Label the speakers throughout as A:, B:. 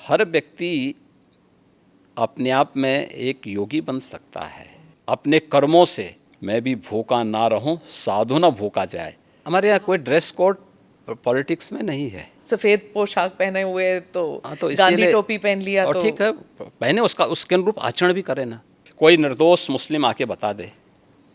A: हर व्यक्ति अपने आप में एक योगी बन सकता है। अपने कर्मों से मैं भी भूखा ना रहूं, साधु ना भूखा जाए। हमारे यहाँ कोई ड्रेस कोड पॉलिटिक्स में नहीं है।
B: सफेद पोशाक पहने हुए तो
A: हाँ, तो
B: गांधी
A: इसीलिए
B: टोपी पहन लिया
A: और
B: तो
A: ठीक है, पहने उसके अनुरूप आचरण भी करे ना। कोई निर्दोष मुस्लिम आके बता दे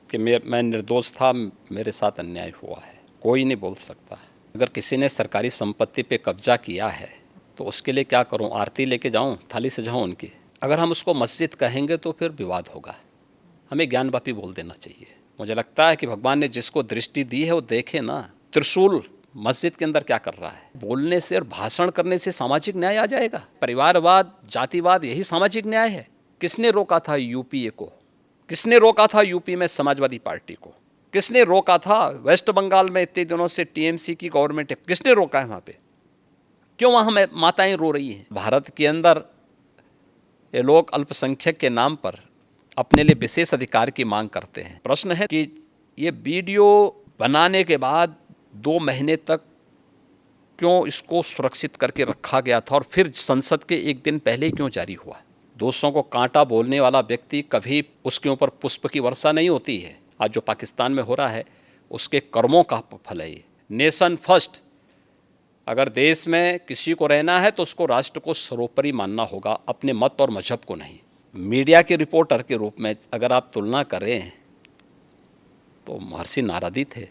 A: कि मैं निर्दोष था, मेरे साथ अन्याय हुआ है, कोई नहीं बोल सकता। अगर किसी ने सरकारी संपत्ति पे कब्जा किया है तो उसके लिए क्या करूं? आरती लेके जाऊं, थाली सजाऊं उनकी? अगर हम उसको मस्जिद कहेंगे तो फिर विवाद होगा। हमें ज्ञानवापी बोल देना चाहिए। मुझे लगता है कि भगवान ने जिसको दृष्टि दी है वो देखे ना। त्रिशूल मस्जिद के अंदर क्या कर रहा है? बोलने से और भाषण करने से सामाजिक न्याय आ जाएगा? परिवारवाद, जातिवाद, यही सामाजिक न्याय है। किसने रोका था यूपीए को? किसने रोका था यूपी में समाजवादी पार्टी को? किसने रोका था वेस्ट बंगाल में इतने दिनों से टीएमसी की गवर्नमेंट है? किसने रोका है वहाँ पे? क्यों वहाँ माताएं रो रही हैं? भारत के अंदर ये लोग अल्पसंख्यक के नाम पर अपने लिए विशेष अधिकार की मांग करते हैं। प्रश्न है कि ये वीडियो बनाने के बाद 2 महीने तक क्यों इसको सुरक्षित करके रखा गया था और फिर संसद के एक दिन पहले ही क्यों जारी हुआ? दोस्तों को कांटा बोलने वाला व्यक्ति कभी उसके ऊपर पुष्प की वर्षा नहीं होती है। आज जो पाकिस्तान में हो रहा है उसके कर्मों का फल है ये। Nation first. अगर देश में किसी को रहना है तो उसको राष्ट्र को सर्वोपरि मानना होगा, अपने मत और मजहब को नहीं। मीडिया के रिपोर्टर के रूप में अगर आप तुलना करें तो महर्षि नारद ही थे।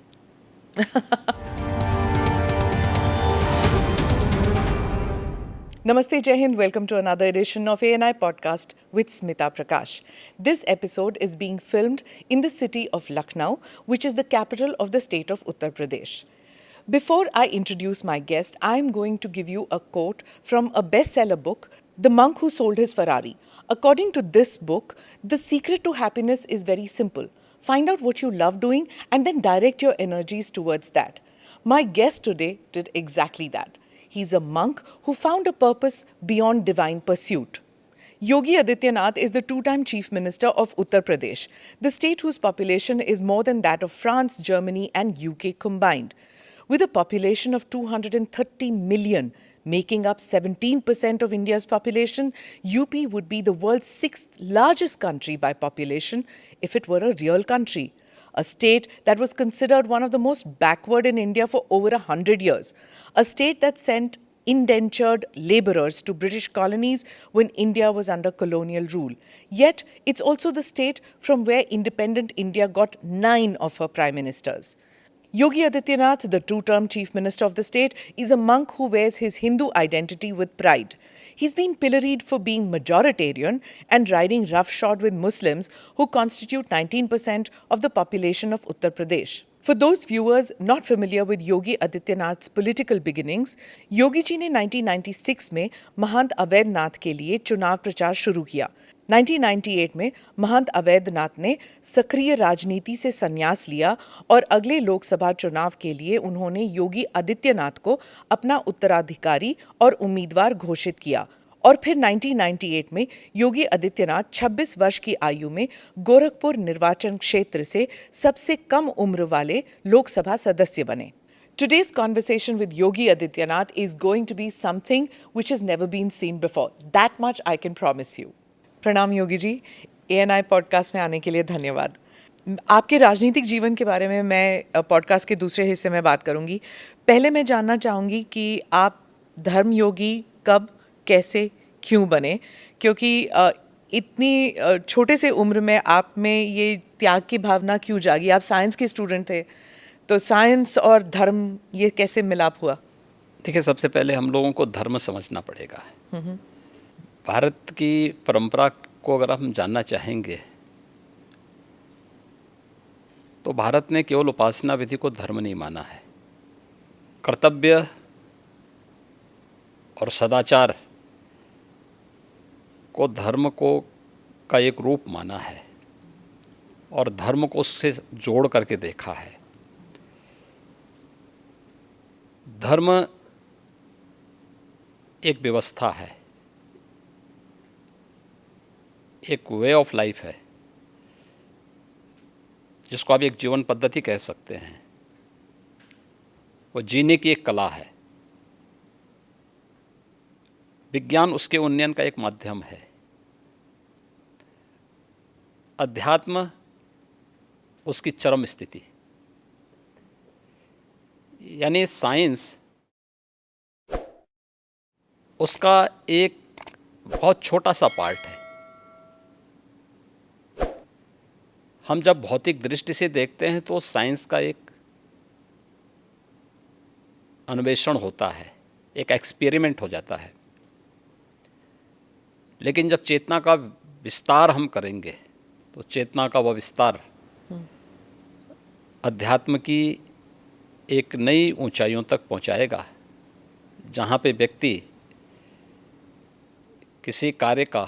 B: Namaste, Jai Hind. Welcome to another edition of ANI Podcast with Smita Prakash. This episode is being filmed in the city of Lucknow, which is the capital of the state of Uttar Pradesh. Before I introduce my guest, I'm going to give you a quote from a bestseller book, The Monk Who Sold His Ferrari. According to this book, the secret to happiness is very simple. Find out what you love doing and then direct your energies towards that. My guest today did exactly that. He's a monk who found a purpose beyond divine pursuit. Yogi Adityanath is the two-time Chief Minister of Uttar Pradesh, the state whose population is more than that of France, Germany and UK combined. With a population of 230 million, making up 17% of India's population, UP would be the world's 6th largest country by population if it were a real country. A state that was considered one of the most backward in India for over 100 years. A state that sent indentured labourers to British colonies when India was under colonial rule. Yet, it's also the state from where independent India got 9 of her prime ministers. Yogi Adityanath, the two-term Chief Minister of the state, is a monk who wears his Hindu identity with pride. He's been pilloried for being majoritarian and riding roughshod with Muslims who constitute 19% of the population of Uttar Pradesh. For those viewers not familiar with Yogi Adityanath's political beginnings, Yogi ji ने 1996 में महंत अवैधनाथ के लिए चुनाव प्रचार शुरू किया। 1998 में महंत अवैधनाथ ने सक्रिय राजनीति से संन्यास लिया और अगले लोकसभा चुनाव के लिए उन्होंने योगी आदित्यनाथ को अपना उत्तराधिकारी और उम्मीदवार घोषित किया और फिर 1998 में योगी आदित्यनाथ 26 वर्ष की आयु में गोरखपुर निर्वाचन क्षेत्र से सबसे कम उम्र वाले लोकसभा सदस्य बने। Today's conversation with Yogi Adityanath is going to be something which has never been seen before. That much I can promise you. प्रणाम योगी जी, ANI पॉडकास्ट में आने के लिए धन्यवाद। आपके राजनीतिक जीवन के बारे में मैं पॉडकास्ट के दूसरे हिस्से में बात करूंगी। पहले मैं जानना चाहूँगी कि आप धर्मयोगी कब, कैसे, क्यों बने? क्योंकि इतनी छोटे से उम्र में आप में ये त्याग की भावना क्यों जागी? आप साइंस के स्टूडेंट थे, तो साइंस और धर्म ये कैसे मिलाप हुआ?
A: देखिए, सबसे पहले हम लोगों को धर्म समझना पड़ेगा। भारत की परंपरा को अगर हम जानना चाहेंगे तो भारत ने केवल उपासना विधि को धर्म नहीं माना है। कर्तव्य और सदाचार को धर्म को का एक रूप माना है और धर्म को उससे जोड़ करके देखा है। धर्म एक व्यवस्था है, एक वे ऑफ लाइफ है, जिसको आप एक जीवन पद्धति कह सकते हैं। वो जीने की एक कला है। विज्ञान उसके उन्नयन का एक माध्यम है। अध्यात्म उसकी चरम स्थिति, यानी साइंस उसका एक बहुत छोटा सा पार्ट है। हम जब भौतिक दृष्टि से देखते हैं तो साइंस का एक अन्वेषण होता है, एक एक्सपेरिमेंट हो जाता है। लेकिन जब चेतना का विस्तार हम करेंगे तो चेतना का वह विस्तार अध्यात्म की एक नई ऊंचाइयों तक पहुंचाएगा, जहां पे व्यक्ति किसी कार्य का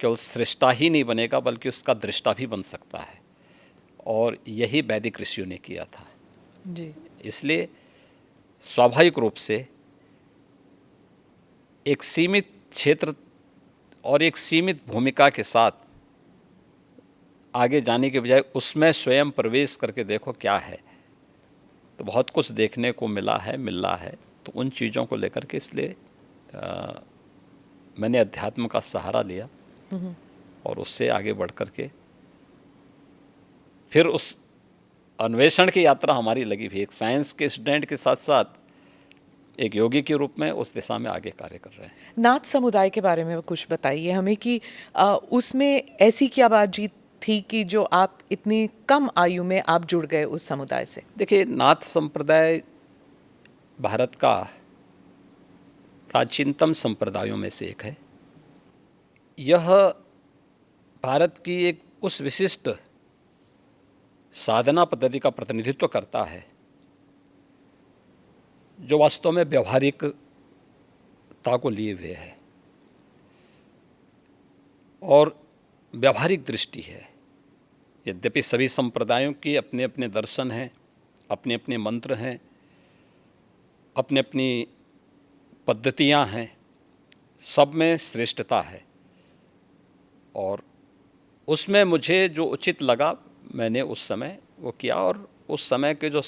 A: केवल सृष्टा ही नहीं बनेगा बल्कि उसका दृष्टा भी बन सकता है। और यही वैदिक ऋषियों ने किया था
B: जी।
A: इसलिए स्वाभाविक रूप से एक सीमित क्षेत्र और एक सीमित भूमिका के साथ आगे जाने के बजाय उसमें स्वयं प्रवेश करके देखो क्या है, तो बहुत कुछ देखने को मिल रहा है। तो उन चीज़ों को लेकर के इसलिए मैंने अध्यात्म का सहारा लिया और उससे आगे बढ़ कर के फिर उस अन्वेषण की यात्रा हमारी लगी हुई। एक साइंस के स्टूडेंट के साथ साथ एक योगी के रूप में उस दिशा में आगे कार्य कर रहे हैं।
B: नाथ समुदाय के बारे में कुछ बताइए हमें कि उसमें ऐसी क्या बातचीत थी कि जो आप इतनी कम आयु में आप जुड़ गए उस समुदाय से?
A: देखिए, नाथ संप्रदाय भारत का प्राचीनतम संप्रदायों में से एक है। यह भारत की एक उस विशिष्ट साधना पद्धति का प्रतिनिधित्व करता है जो वास्तव में व्यवहारिकता को लिए हुए है और व्यवहारिक दृष्टि है। यद्यपि सभी संप्रदायों की अपने अपने दर्शन हैं, अपने अपने मंत्र हैं, अपनी अपनी पद्धतियाँ हैं, सब में श्रेष्ठता है। और उसमें मुझे जो उचित लगा मैंने उस समय वो किया। और उस समय के जो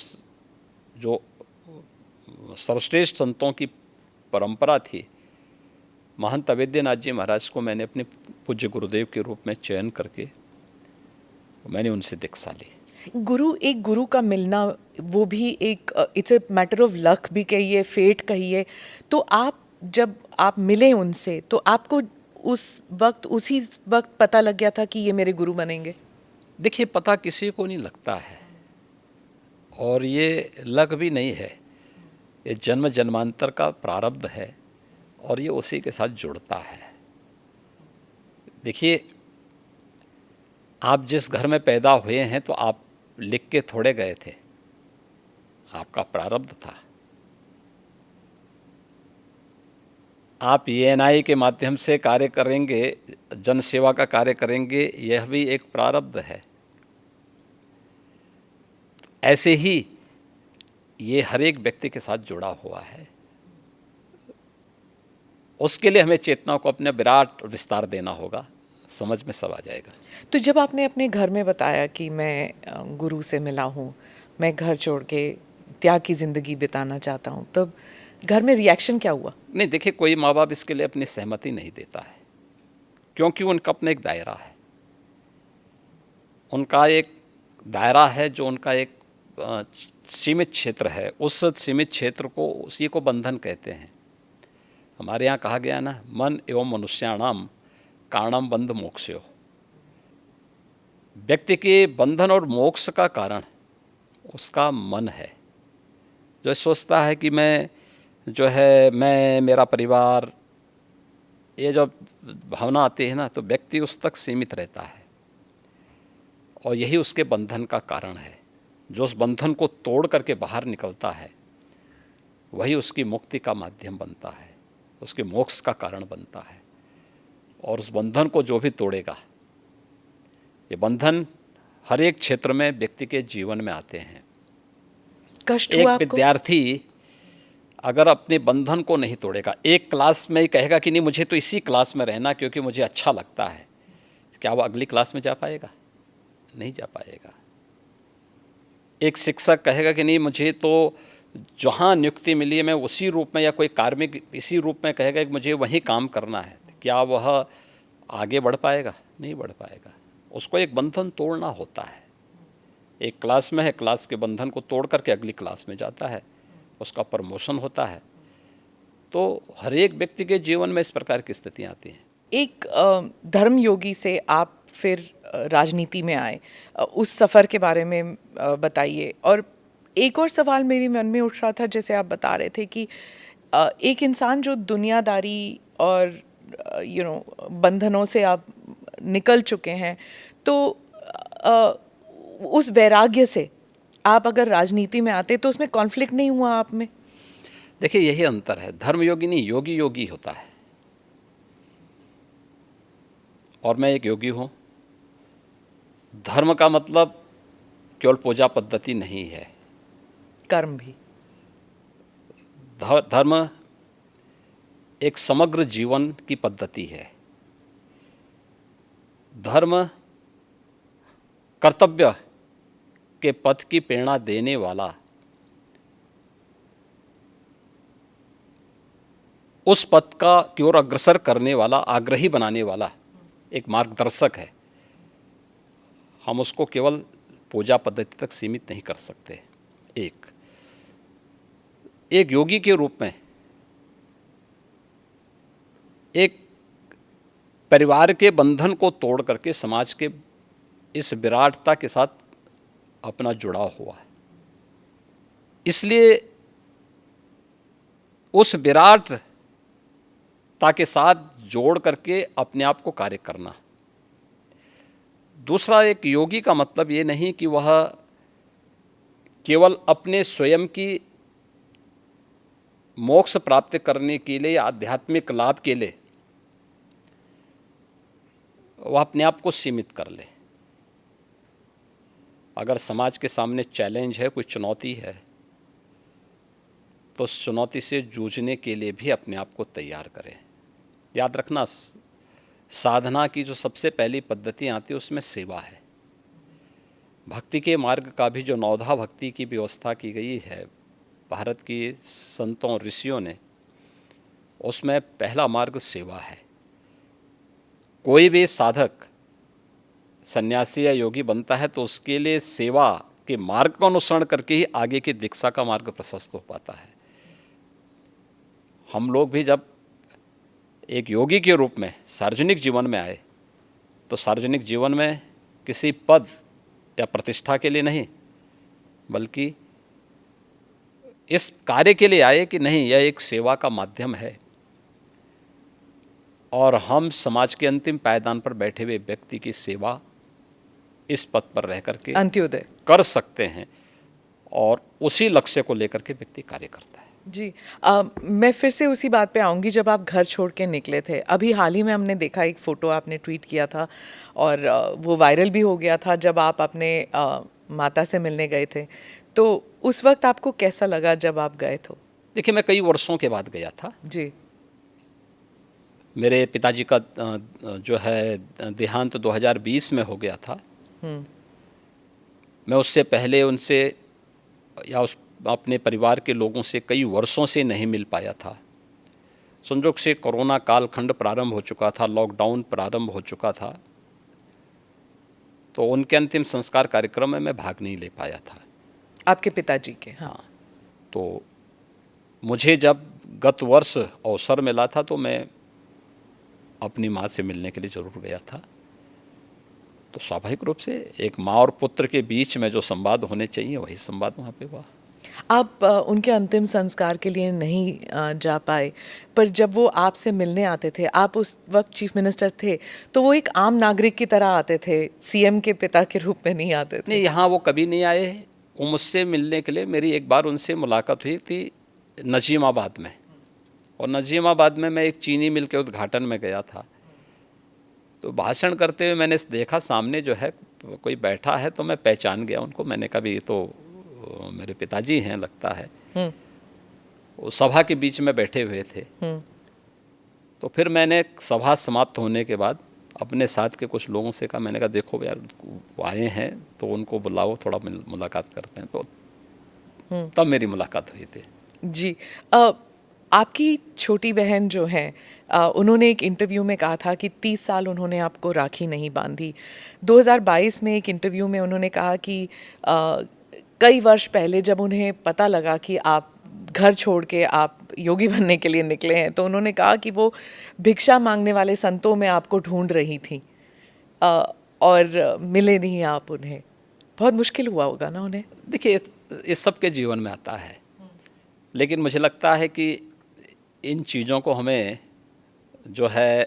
A: सर्वश्रेष्ठ संतों की परंपरा थी, महंत अवेद्यनाथ जी महाराज को मैंने अपने पूज्य गुरुदेव के रूप में चयन करके मैंने उनसे दीक्षा ली।
B: एक गुरु का मिलना वो भी एक it's a matter of luck भी कहिए, फेट कहिए। तो जब आप मिले उनसे तो आपको उसी वक्त पता लग गया था कि ये मेरे गुरु बनेंगे?
A: देखिए, पता किसी को नहीं लगता है और ये लक भी नहीं है, ये जन्म जन्मांतर का प्रारब्ध है और ये उसी के साथ जुड़ता है। देखिए, आप जिस घर में पैदा हुए हैं तो आप लिख के थोड़े गए थे, आपका प्रारब्ध था। आप ENI के माध्यम से कार्य करेंगे, जन सेवा का कार्य करेंगे, यह भी एक प्रारब्ध है। ऐसे ही ये हर एक व्यक्ति के साथ जुड़ा हुआ है। उसके लिए हमें चेतना को अपने विराट विस्तार देना होगा, समझ में सब आ जाएगा।
B: तो जब आपने अपने घर में बताया कि मैं गुरु से मिला हूँ, मैं घर छोड़ के त्याग की ज़िंदगी बिताना चाहता हूँ, तब घर में रिएक्शन क्या हुआ?
A: नहीं, देखिए, कोई माँ बाप इसके लिए अपनी सहमति नहीं देता है, क्योंकि उनका अपना एक दायरा है। उनका एक दायरा है जो उनका एक सीमित क्षेत्र है। उस सीमित क्षेत्र को, उसी को बंधन कहते हैं। हमारे यहाँ कहा गया ना, मन एवं मनुष्याणाम कारणम बंध मोक्षयो। व्यक्ति के बंधन और मोक्ष का कारण उसका मन है, जो सोचता है कि मैं मेरा परिवार, ये जब भावना आती है ना तो व्यक्ति उस तक सीमित रहता है और यही उसके बंधन का कारण है। जो उस बंधन को तोड़ करके बाहर निकलता है वही उसकी मुक्ति का माध्यम बनता है, उसके मोक्ष का कारण बनता है। और उस बंधन को जो भी तोड़ेगा, ये बंधन हर एक क्षेत्र में व्यक्ति के जीवन में आते हैं।
B: कष्ट हुआ आपको?
A: एक विद्यार्थी अगर अपने बंधन को नहीं तोड़ेगा, एक क्लास में ही कहेगा कि नहीं मुझे तो इसी क्लास में रहना क्योंकि मुझे अच्छा लगता है, क्या वो अगली क्लास में जा पाएगा? नहीं जा पाएगा। एक शिक्षक कहेगा कि नहीं मुझे तो जहाँ नियुक्ति मिली है मैं उसी रूप में, या कोई कार्मिक इसी रूप में कहेगा कि मुझे वहीं काम करना है, क्या वह आगे बढ़ पाएगा? नहीं बढ़ पाएगा। उसको एक बंधन तोड़ना होता है। एक क्लास में है, क्लास के बंधन को तोड़ करके अगली क्लास में जाता है, उसका प्रमोशन होता है। तो हर एक व्यक्ति के जीवन में इस प्रकार की स्थितियाँ आती हैं।
B: एक धर्म योगी से आप फिर राजनीति में आए, उस सफ़र के बारे में बताइए। और एक और सवाल मेरे मन में उठ रहा था, जैसे आप बता रहे थे कि एक इंसान जो दुनियादारी और बंधनों से आप निकल चुके हैं, तो उस वैराग्य से आप अगर राजनीति में आते तो उसमें कॉन्फ्लिक्ट नहीं हुआ आप में?
A: देखिए, यही अंतर है। धर्मयोगी नहीं, योगी योगी होता है। और मैं एक योगी हूँ। धर्म का मतलब केवल पूजा पद्धति नहीं है,
B: कर्म भी।
A: धर्म एक समग्र जीवन की पद्धति है। धर्म कर्तव्य के पथ की प्रेरणा देने वाला, उस पथ का की ओर अग्रसर करने वाला, आग्रही बनाने वाला एक मार्गदर्शक है। हम उसको केवल पूजा पद्धति तक सीमित नहीं कर सकते। एक योगी के रूप में एक परिवार के बंधन को तोड़ करके समाज के इस विराटता के साथ अपना जुड़ाव हुआ है। इसलिए उस विराटता के साथ जोड़ करके अपने आप को कार्य करना। दूसरा, एक योगी का मतलब ये नहीं कि वह केवल अपने स्वयं की मोक्ष प्राप्त करने के लिए, आध्यात्मिक लाभ के लिए वह अपने आप को सीमित कर ले। अगर समाज के सामने चैलेंज है, कोई चुनौती है, तो उस चुनौती से जूझने के लिए भी अपने आप को तैयार करें। याद रखना, साधना की जो सबसे पहली पद्धति आती है उसमें सेवा है। भक्ति के मार्ग का भी जो नवधा भक्ति की व्यवस्था की गई है भारत की संतों ऋषियों ने, उसमें पहला मार्ग सेवा है। कोई भी साधक सन्यासी या योगी बनता है तो उसके लिए सेवा के मार्ग का अनुसरण करके ही आगे की दीक्षा का मार्ग प्रशस्त हो पाता है। हम लोग भी जब एक योगी के रूप में सार्वजनिक जीवन में आए तो सार्वजनिक जीवन में किसी पद या प्रतिष्ठा के लिए नहीं, बल्कि इस कार्य के लिए आए कि नहीं, यह एक सेवा का माध्यम है और हम समाज के अंतिम पायदान पर बैठे हुए व्यक्ति की सेवा इस पद पर रह करके
B: अंत्योदय
A: कर सकते हैं, और उसी लक्ष्य को लेकर के व्यक्ति कार्य करता है।
B: जी। मैं फिर से उसी बात पे आऊँगी, जब आप घर छोड़ के निकले थे। अभी हाल ही में हमने देखा, एक फ़ोटो आपने ट्वीट किया था और वो वायरल भी हो गया था, जब आप अपने माता से मिलने गए थे। तो उस वक्त आपको कैसा लगा जब आप गए थे?
A: देखिए, मैं कई वर्षों के बाद गया था
B: जी।
A: मेरे पिताजी का जो है देहांत 2020 में हो गया था। मैं उससे पहले उनसे या उस अपने परिवार के लोगों से कई वर्षों से नहीं मिल पाया था। संजोग से कोरोना कालखंड प्रारंभ हो चुका था, लॉकडाउन प्रारंभ हो चुका था, तो उनके अंतिम संस्कार कार्यक्रम में मैं भाग नहीं ले पाया था।
B: आपके पिताजी के? हाँ।
A: तो मुझे जब गत वर्ष अवसर मिला था तो मैं अपनी माँ से मिलने के लिए ज़रूर गया था। तो स्वाभाविक रूप से एक माँ और पुत्र के बीच में जो संवाद होने चाहिए वही संवाद वहाँ पे हुआ।
B: आप उनके अंतिम संस्कार के लिए नहीं जा पाए, पर जब वो आपसे मिलने आते थे, आप उस वक्त चीफ मिनिस्टर थे, तो वो एक आम नागरिक की तरह आते थे, सीएम के पिता के रूप में नहीं आते थे?
A: नहीं, यहाँ वो कभी नहीं आए। वो मुझसे मिलने के लिए, मेरी एक बार उनसे मुलाकात हुई थी नजीमाबाद में, और नजीमाबाद में मैं एक चीनी मिल के उद्घाटन में गया था। तो भाषण करते हुए मैंने देखा सामने जो है कोई बैठा है, तो मैं पहचान गया उनको। मैंने कहा भी ये तो मेरे पिताजी हैं लगता है। वो सभा के बीच में बैठे हुए थे। तो फिर मैंने सभा समाप्त होने के बाद अपने साथ के कुछ लोगों से कहा, मैंने कहा देखो यार वो आए हैं तो उनको बुलाओ, थोड़ा मुलाकात करते हैं। तो तब मेरी मुलाकात हुई थी।
B: जी। आपकी छोटी बहन जो है, उन्होंने एक इंटरव्यू में कहा था कि 30 साल उन्होंने आपको राखी नहीं बांधी। 2022 में एक इंटरव्यू में उन्होंने कहा कि कई वर्ष पहले जब उन्हें पता लगा कि आप घर छोड़ के आप योगी बनने के लिए निकले हैं, तो उन्होंने कहा कि वो भिक्षा मांगने वाले संतों में आपको ढूंढ रही थी और मिले नहीं आप उन्हें। बहुत मुश्किल हुआ होगा ना उन्हें?
A: देखिए, ये सबके जीवन में आता है, लेकिन मुझे लगता है कि इन चीज़ों को हमें जो है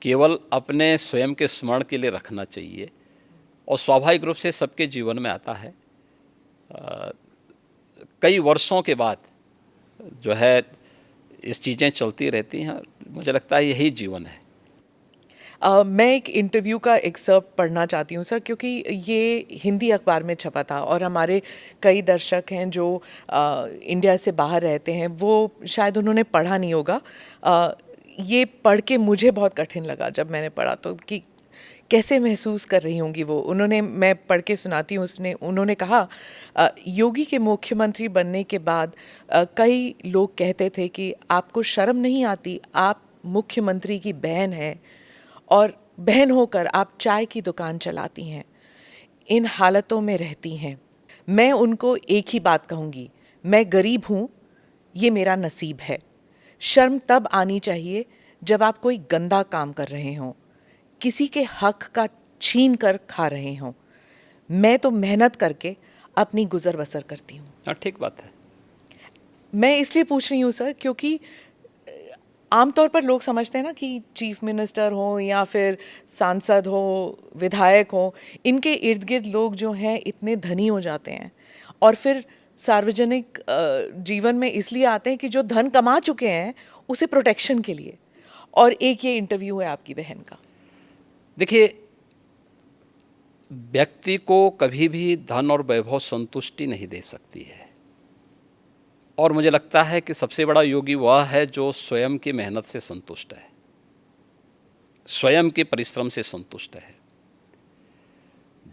A: केवल अपने स्वयं के स्मरण के लिए रखना चाहिए, और स्वाभाविक रूप से सबके जीवन में आता है। कई वर्षों के बाद जो है इस चीज़ें चलती रहती हैं। मुझे लगता है यही जीवन है।
B: मैं एक इंटरव्यू का एक्सर्प्ट पढ़ना चाहती हूँ सर, क्योंकि ये हिंदी अखबार में छपा था और हमारे कई दर्शक हैं जो इंडिया से बाहर रहते हैं, वो शायद उन्होंने पढ़ा नहीं होगा। ये पढ़ के मुझे बहुत कठिन लगा जब मैंने पढ़ा, तो कि कैसे महसूस कर रही होंगी वो। मैं पढ़ के सुनाती हूँ। उन्होंने कहा, योगी के मुख्यमंत्री बनने के बाद कई लोग कहते थे कि आपको शर्म नहीं आती, आप मुख्यमंत्री की बहन हैं और बहन होकर आप चाय की दुकान चलाती हैं, इन हालतों में रहती हैं। मैं उनको एक ही बात कहूँगी, मैं गरीब हूँ, ये मेरा नसीब है। शर्म तब आनी चाहिए जब आप कोई गंदा काम कर रहे हों, किसी के हक का छीन कर खा रहे हों। मैं तो मेहनत करके अपनी गुजर बसर करती हूँ।
A: हाँ, ठीक बात है।
B: मैं इसलिए पूछ रही हूँ सर, क्योंकि आमतौर पर लोग समझते हैं ना कि चीफ मिनिस्टर हो या फिर सांसद हो, विधायक हो, इनके इर्द गिर्द लोग जो हैं इतने धनी हो जाते हैं और फिर सार्वजनिक जीवन में इसलिए आते हैं कि जो धन कमा चुके हैं उसे प्रोटेक्शन के लिए। और एक ये इंटरव्यू है आपकी बहन का।
A: देखिए, व्यक्ति को कभी भी धन और वैभव संतुष्टि नहीं दे सकती है, और मुझे लगता है कि सबसे बड़ा योगी वह है जो स्वयं की मेहनत से संतुष्ट है, स्वयं के परिश्रम से संतुष्ट है।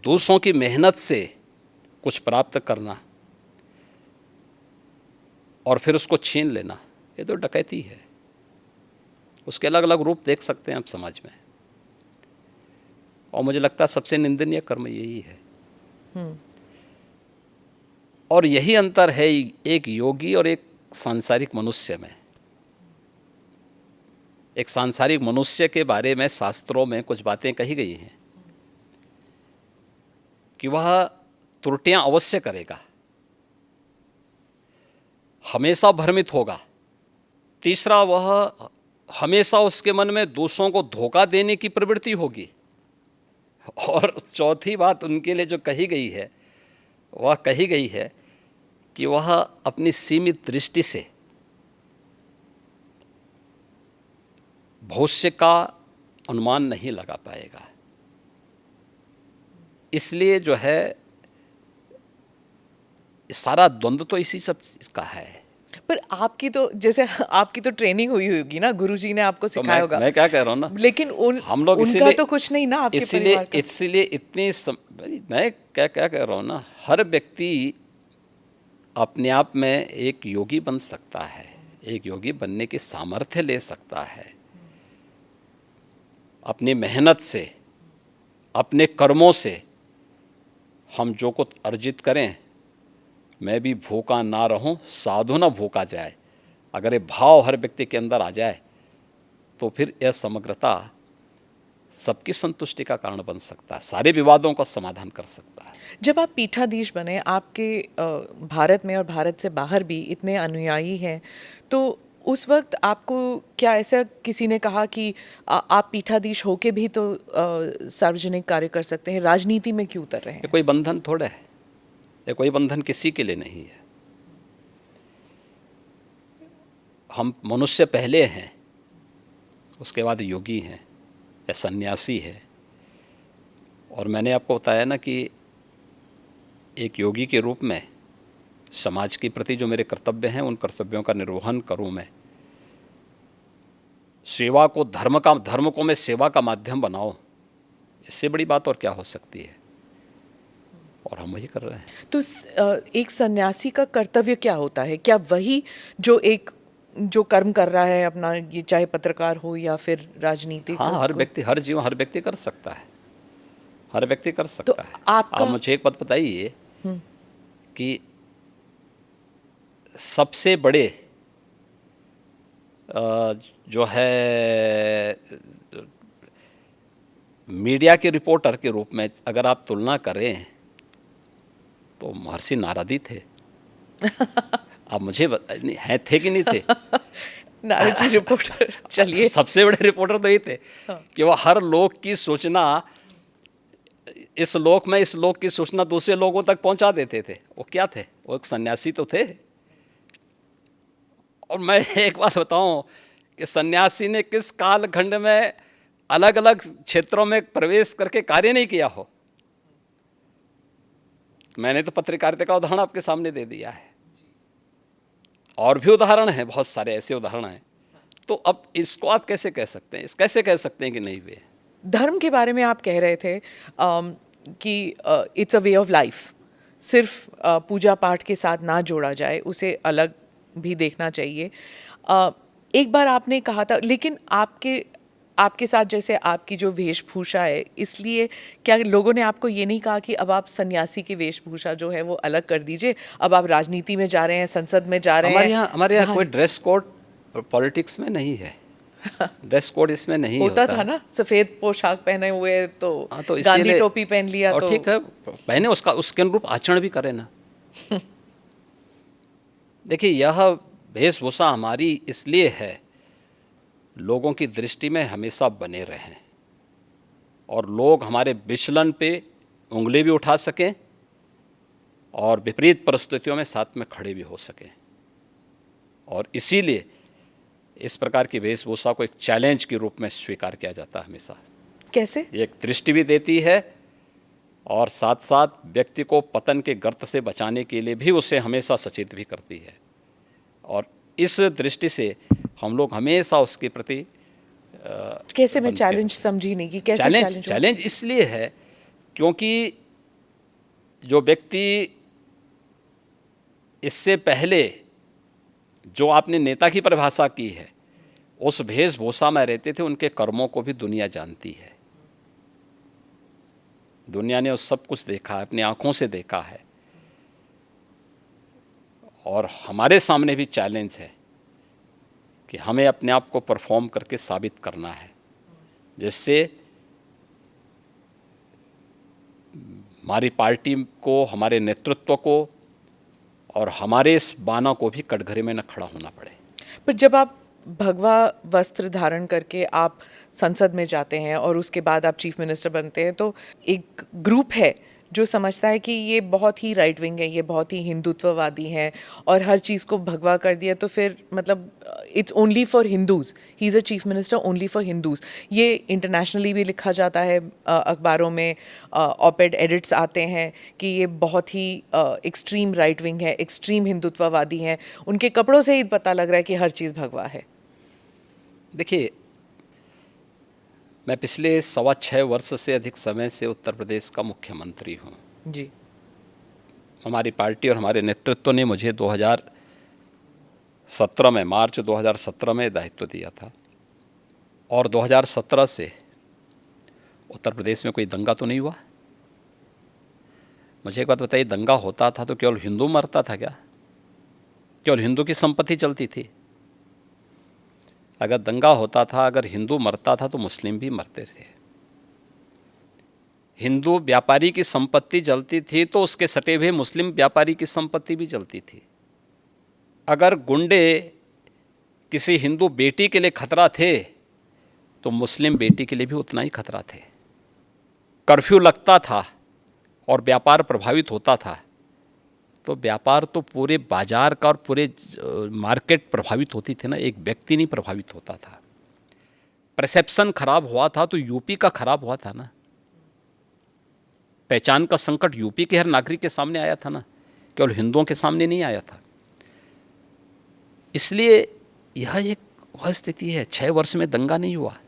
A: दूसरों की मेहनत से कुछ प्राप्त करना और फिर उसको छीन लेना, ये तो डकैती है। उसके अलग अलग रूप देख सकते हैं आप समाज में, और मुझे लगता है सबसे निंदनीय कर्म यही है। और यही अंतर है एक योगी और एक सांसारिक मनुष्य में। एक सांसारिक मनुष्य के बारे में शास्त्रों में कुछ बातें कही गई हैं कि वह त्रुटियां अवश्य करेगा, हमेशा भ्रमित होगा। तीसरा, वह हमेशा उसके मन में दूसरों को धोखा देने की प्रवृत्ति होगी। और चौथी बात उनके लिए जो कही गई है, वह कही गई है कि वह अपनी सीमित दृष्टि से भविष्य का अनुमान नहीं लगा पाएगा। इसलिए जो है सारा द्वंद्व तो इसी सब का है।
B: पर आपकी तो ट्रेनिंग हुई होगी ना, गुरुजी ने आपको सिखाया होगा।
A: मैं क्या कह रहा हूँ ना,
B: लेकिन
A: हम लोग
B: उनका तो कुछ नहीं ना आपके परिवार का।
A: इसलिए मैं क्या कह रहा हूँ ना, हर व्यक्ति अपने आप में एक योगी बन सकता है, एक योगी बनने की सामर्थ्य ले सकता है। अपनी मेहनत से, अपने कर्मों से हम जो कुछ अर्जित करें, मैं भी भूखा ना रहूं, साधु ना भूखा जाए, अगर ये भाव हर व्यक्ति के अंदर आ जाए तो फिर यह समग्रता सबकी संतुष्टि का कारण बन सकता है, सारे विवादों का समाधान कर सकता है।
B: जब आप पीठाधीश बने, आपके भारत में और भारत से बाहर भी इतने अनुयायी हैं, तो उस वक्त आपको क्या ऐसा किसी ने कहा कि आप पीठाधीश होके भी तो सार्वजनिक कार्य कर सकते हैं, राजनीति में क्यों उतर रहे हैं?
A: ये कोई बंधन थोड़ा है, ये कोई बंधन किसी के लिए नहीं है। हम मनुष्य पहले हैं, उसके बाद योगी हैं या सन्यासी है। और मैंने आपको बताया ना कि एक योगी के रूप में समाज के प्रति जो मेरे कर्तव्य हैं, उन कर्तव्यों का निर्वहन करूं मैं। सेवा को धर्म को मैं सेवा का माध्यम बनाऊं, इससे बड़ी बात और क्या हो सकती है। और हम वही कर रहे हैं।
B: तो एक सन्यासी का कर्तव्य क्या होता है? क्या वही जो कर्म कर रहा है अपना, ये चाहे पत्रकार हो या फिर राजनीतिक
A: हाँ, हर व्यक्ति, हर व्यक्ति कर सकता है, हर व्यक्ति कर
B: तो
A: सकता है।
B: आपका
A: आप मुझे एक बात बताइए कि सबसे बड़े जो है मीडिया के रिपोर्टर के रूप में अगर आप तुलना करें तो महर्षि नारद ही थे। आप मुझे नहीं, हैं थे कि नहीं थे?
B: नारद जी रिपोर्टर, चलिए।
A: सबसे बड़े रिपोर्टर तो ये थे कि वो हर लोक की सूचना, इस लोक की सूचना दूसरे लोगों तक पहुंचा देते थे। वो क्या थे? वो एक सन्यासी तो थे। और मैं एक बात बताऊं कि सन्यासी ने किस कालखंड में अलग अलग क्षेत्रों में प्रवेश करके कार्य नहीं किया हो। मैंने तो पत्रकारिता का उदाहरण आपके सामने दे दिया है, और भी उदाहरण हैं, बहुत सारे ऐसे उदाहरण हैं। तो अब इसको आप कैसे कह सकते हैं, कैसे कह सकते हैं कि नहीं हुए?
B: धर्म के बारे में आप कह रहे थे कि it's a way of life, सिर्फ पूजा पाठ के साथ ना जोड़ा जाए, उसे अलग भी देखना चाहिए। एक बार आपने कहा था, लेकिन आपके साथ जैसे आपकी जो वेशभूषा है, इसलिए क्या लोगों ने आपको ये नहीं कहा कि अब आप सन्यासी की वेशभूषा जो है वो अलग कर दीजिए, अब आप राजनीति में जा रहे हैं, संसद में जा रहे हैं?
A: हमारे यहाँ कोई ड्रेस कोड पॉलिटिक्स में नहीं है। ड्रेस कोड इसमें नहीं
B: होता
A: होता
B: था
A: है।
B: ना, सफेद पोशाक पहने हुए तो,
A: हाँ, तो
B: गांधी
A: इसीलिए,
B: टोपी पहन लिया
A: और
B: तो
A: ठीक है, पहने, उसके अनुरूप आचरण भी करें ना। देखिए, यह वेशभूषा हमारी इसलिए है, लोगों की दृष्टि में हमेशा बने रहें और लोग हमारे विचलन पे उंगली भी उठा सकें और विपरीत परिस्थितियों में साथ में खड़े भी हो सकें। और इसीलिए इस प्रकार की वेशभूषा को एक चैलेंज के रूप में स्वीकार किया जाता है हमेशा।
B: कैसे?
A: ये एक दृष्टि भी देती है और साथ साथ व्यक्ति को पतन के गर्त से बचाने के लिए भी उसे हमेशा सचेत भी करती है। और इस दृष्टि से हम लोग हमेशा उसके प्रति
B: कैसे? मैं
A: बनते हैं।
B: चैलेंज समझी नहीं कि कैसे
A: चैलेंज
B: हुआ?
A: चैलेंज इसलिए है क्योंकि जो व्यक्ति इससे पहले जो आपने नेता की परिभाषा की है, उस वेशभूषा में रहते थे, उनके कर्मों को भी दुनिया जानती है। दुनिया ने उस सब कुछ देखा है, अपनी आंखों से देखा है। और हमारे सामने भी चैलेंज है कि हमें अपने आप को परफॉर्म करके साबित करना है, जिससे हमारी पार्टी को, हमारे नेतृत्व को और हमारे इस बाना को भी कटघरे में न खड़ा होना पड़े।
B: पर जब आप भगवा वस्त्र धारण करके आप संसद में जाते हैं और उसके बाद आप चीफ मिनिस्टर बनते हैं, तो एक ग्रुप है जो समझता है कि ये बहुत ही राइट विंग है, ये बहुत ही हिंदुत्ववादी हैं और हर चीज़ को भगवा कर दिया, तो फिर मतलब it's only for Hindus, he is a chief minister only for Hindus. ये इंटरनेशनली भी लिखा जाता है, अखबारों में ऑपेड एडिट्स आते हैं कि ये बहुत ही एक्सट्रीम राइट विंग है, एक्सट्रीम हिंदुत्ववादी हैं, उनके कपड़ों से ही पता लग रहा है कि हर चीज़ भगवा है।
A: देखिए, मैं पिछले 6.25 वर्ष से अधिक समय से उत्तर प्रदेश का मुख्यमंत्री हूँ।
B: जी।
A: हमारी पार्टी और हमारे नेतृत्व ने मुझे 2017 में, मार्च 2017 में दायित्व दिया था। और 2017 से उत्तर प्रदेश में कोई दंगा तो नहीं हुआ। मुझे एक बात बताइए, दंगा होता था तो केवल हिंदू मरता था क्या? केवल हिंदू की संपत्ति चलती थी? अगर दंगा होता था, अगर हिंदू मरता था तो मुस्लिम भी मरते थे। हिंदू व्यापारी की संपत्ति जलती थी तो उसके सटे हुए मुस्लिम व्यापारी की संपत्ति भी जलती थी। अगर गुंडे किसी हिंदू बेटी के लिए खतरा थे तो मुस्लिम बेटी के लिए भी उतना ही खतरा थे। कर्फ्यू लगता था और व्यापार प्रभावित होता था तो व्यापार तो पूरे बाजार का और पूरे मार्केट प्रभावित होती थी ना, एक व्यक्ति नहीं प्रभावित होता था। परसेप्शन खराब हुआ था तो यूपी का खराब हुआ था ना। पहचान का संकट यूपी के हर नागरिक के सामने आया था ना, केवल हिंदुओं के सामने नहीं आया था। इसलिए यह एक वह स्थिति है। 6 वर्ष में दंगा नहीं हुआ।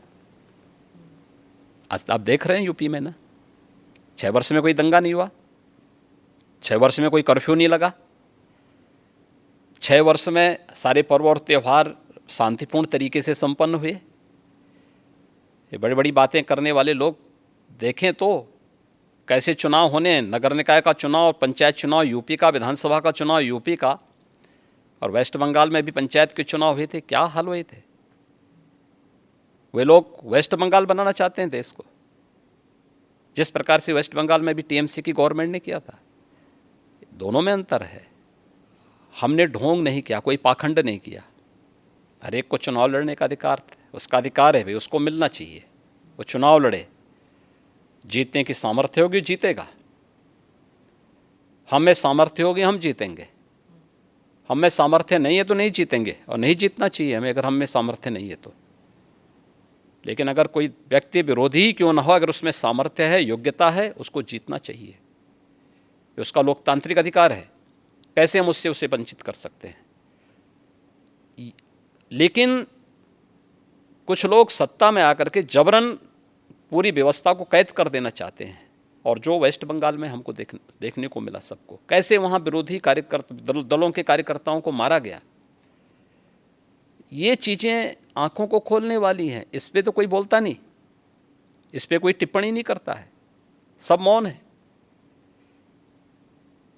A: आज आप देख रहे हैं यूपी में ना, 6 वर्ष में कोई दंगा नहीं हुआ। 6 वर्ष में कोई कर्फ्यू नहीं लगा, 6 वर्ष में सारे पर्व और त्यौहार शांतिपूर्ण तरीके से संपन्न हुए। ये बड़ी बड़ी बातें करने वाले लोग देखें तो कैसे चुनाव होने, नगर निकाय का चुनाव और पंचायत चुनाव यूपी का, विधानसभा का चुनाव यूपी का, और वेस्ट बंगाल में भी पंचायत के चुनाव हुए थे, क्या हाल हुए थे। वे लोग वेस्ट बंगाल बनाना चाहते हैं देश को, जिस प्रकार से वेस्ट बंगाल में भी टीएमसी की गवर्नमेंट ने किया था। दोनों में अंतर है। हमने ढोंग नहीं किया, कोई पाखंड नहीं किया। हर एक को चुनाव लड़ने का अधिकार था, उसका अधिकार है भाई, उसको मिलना चाहिए। वो चुनाव लड़े, जीतने की सामर्थ्य होगी जीतेगा, हम में सामर्थ्य होगी हम जीतेंगे, हम में सामर्थ्य नहीं है तो नहीं जीतेंगे, और नहीं जीतना चाहिए हमें अगर हम में सामर्थ्य नहीं है तो। लेकिन अगर कोई व्यक्ति विरोधी ही क्यों ना हो, अगर उसमें सामर्थ्य है, योग्यता है, उसको जीतना चाहिए। ये उसका लोकतांत्रिक अधिकार है, कैसे हम उससे उसे वंचित कर सकते हैं। लेकिन कुछ लोग सत्ता में आकर के जबरन पूरी व्यवस्था को कैद कर देना चाहते हैं, और जो वेस्ट बंगाल में हमको देखने को मिला सबको, कैसे वहाँ विरोधी दलों के कार्यकर्ताओं को मारा गया। ये चीज़ें आंखों को खोलने वाली हैं। इस पे तो कोई बोलता नहीं, इस पे कोई टिप्पणी नहीं करता है, सब मौन है।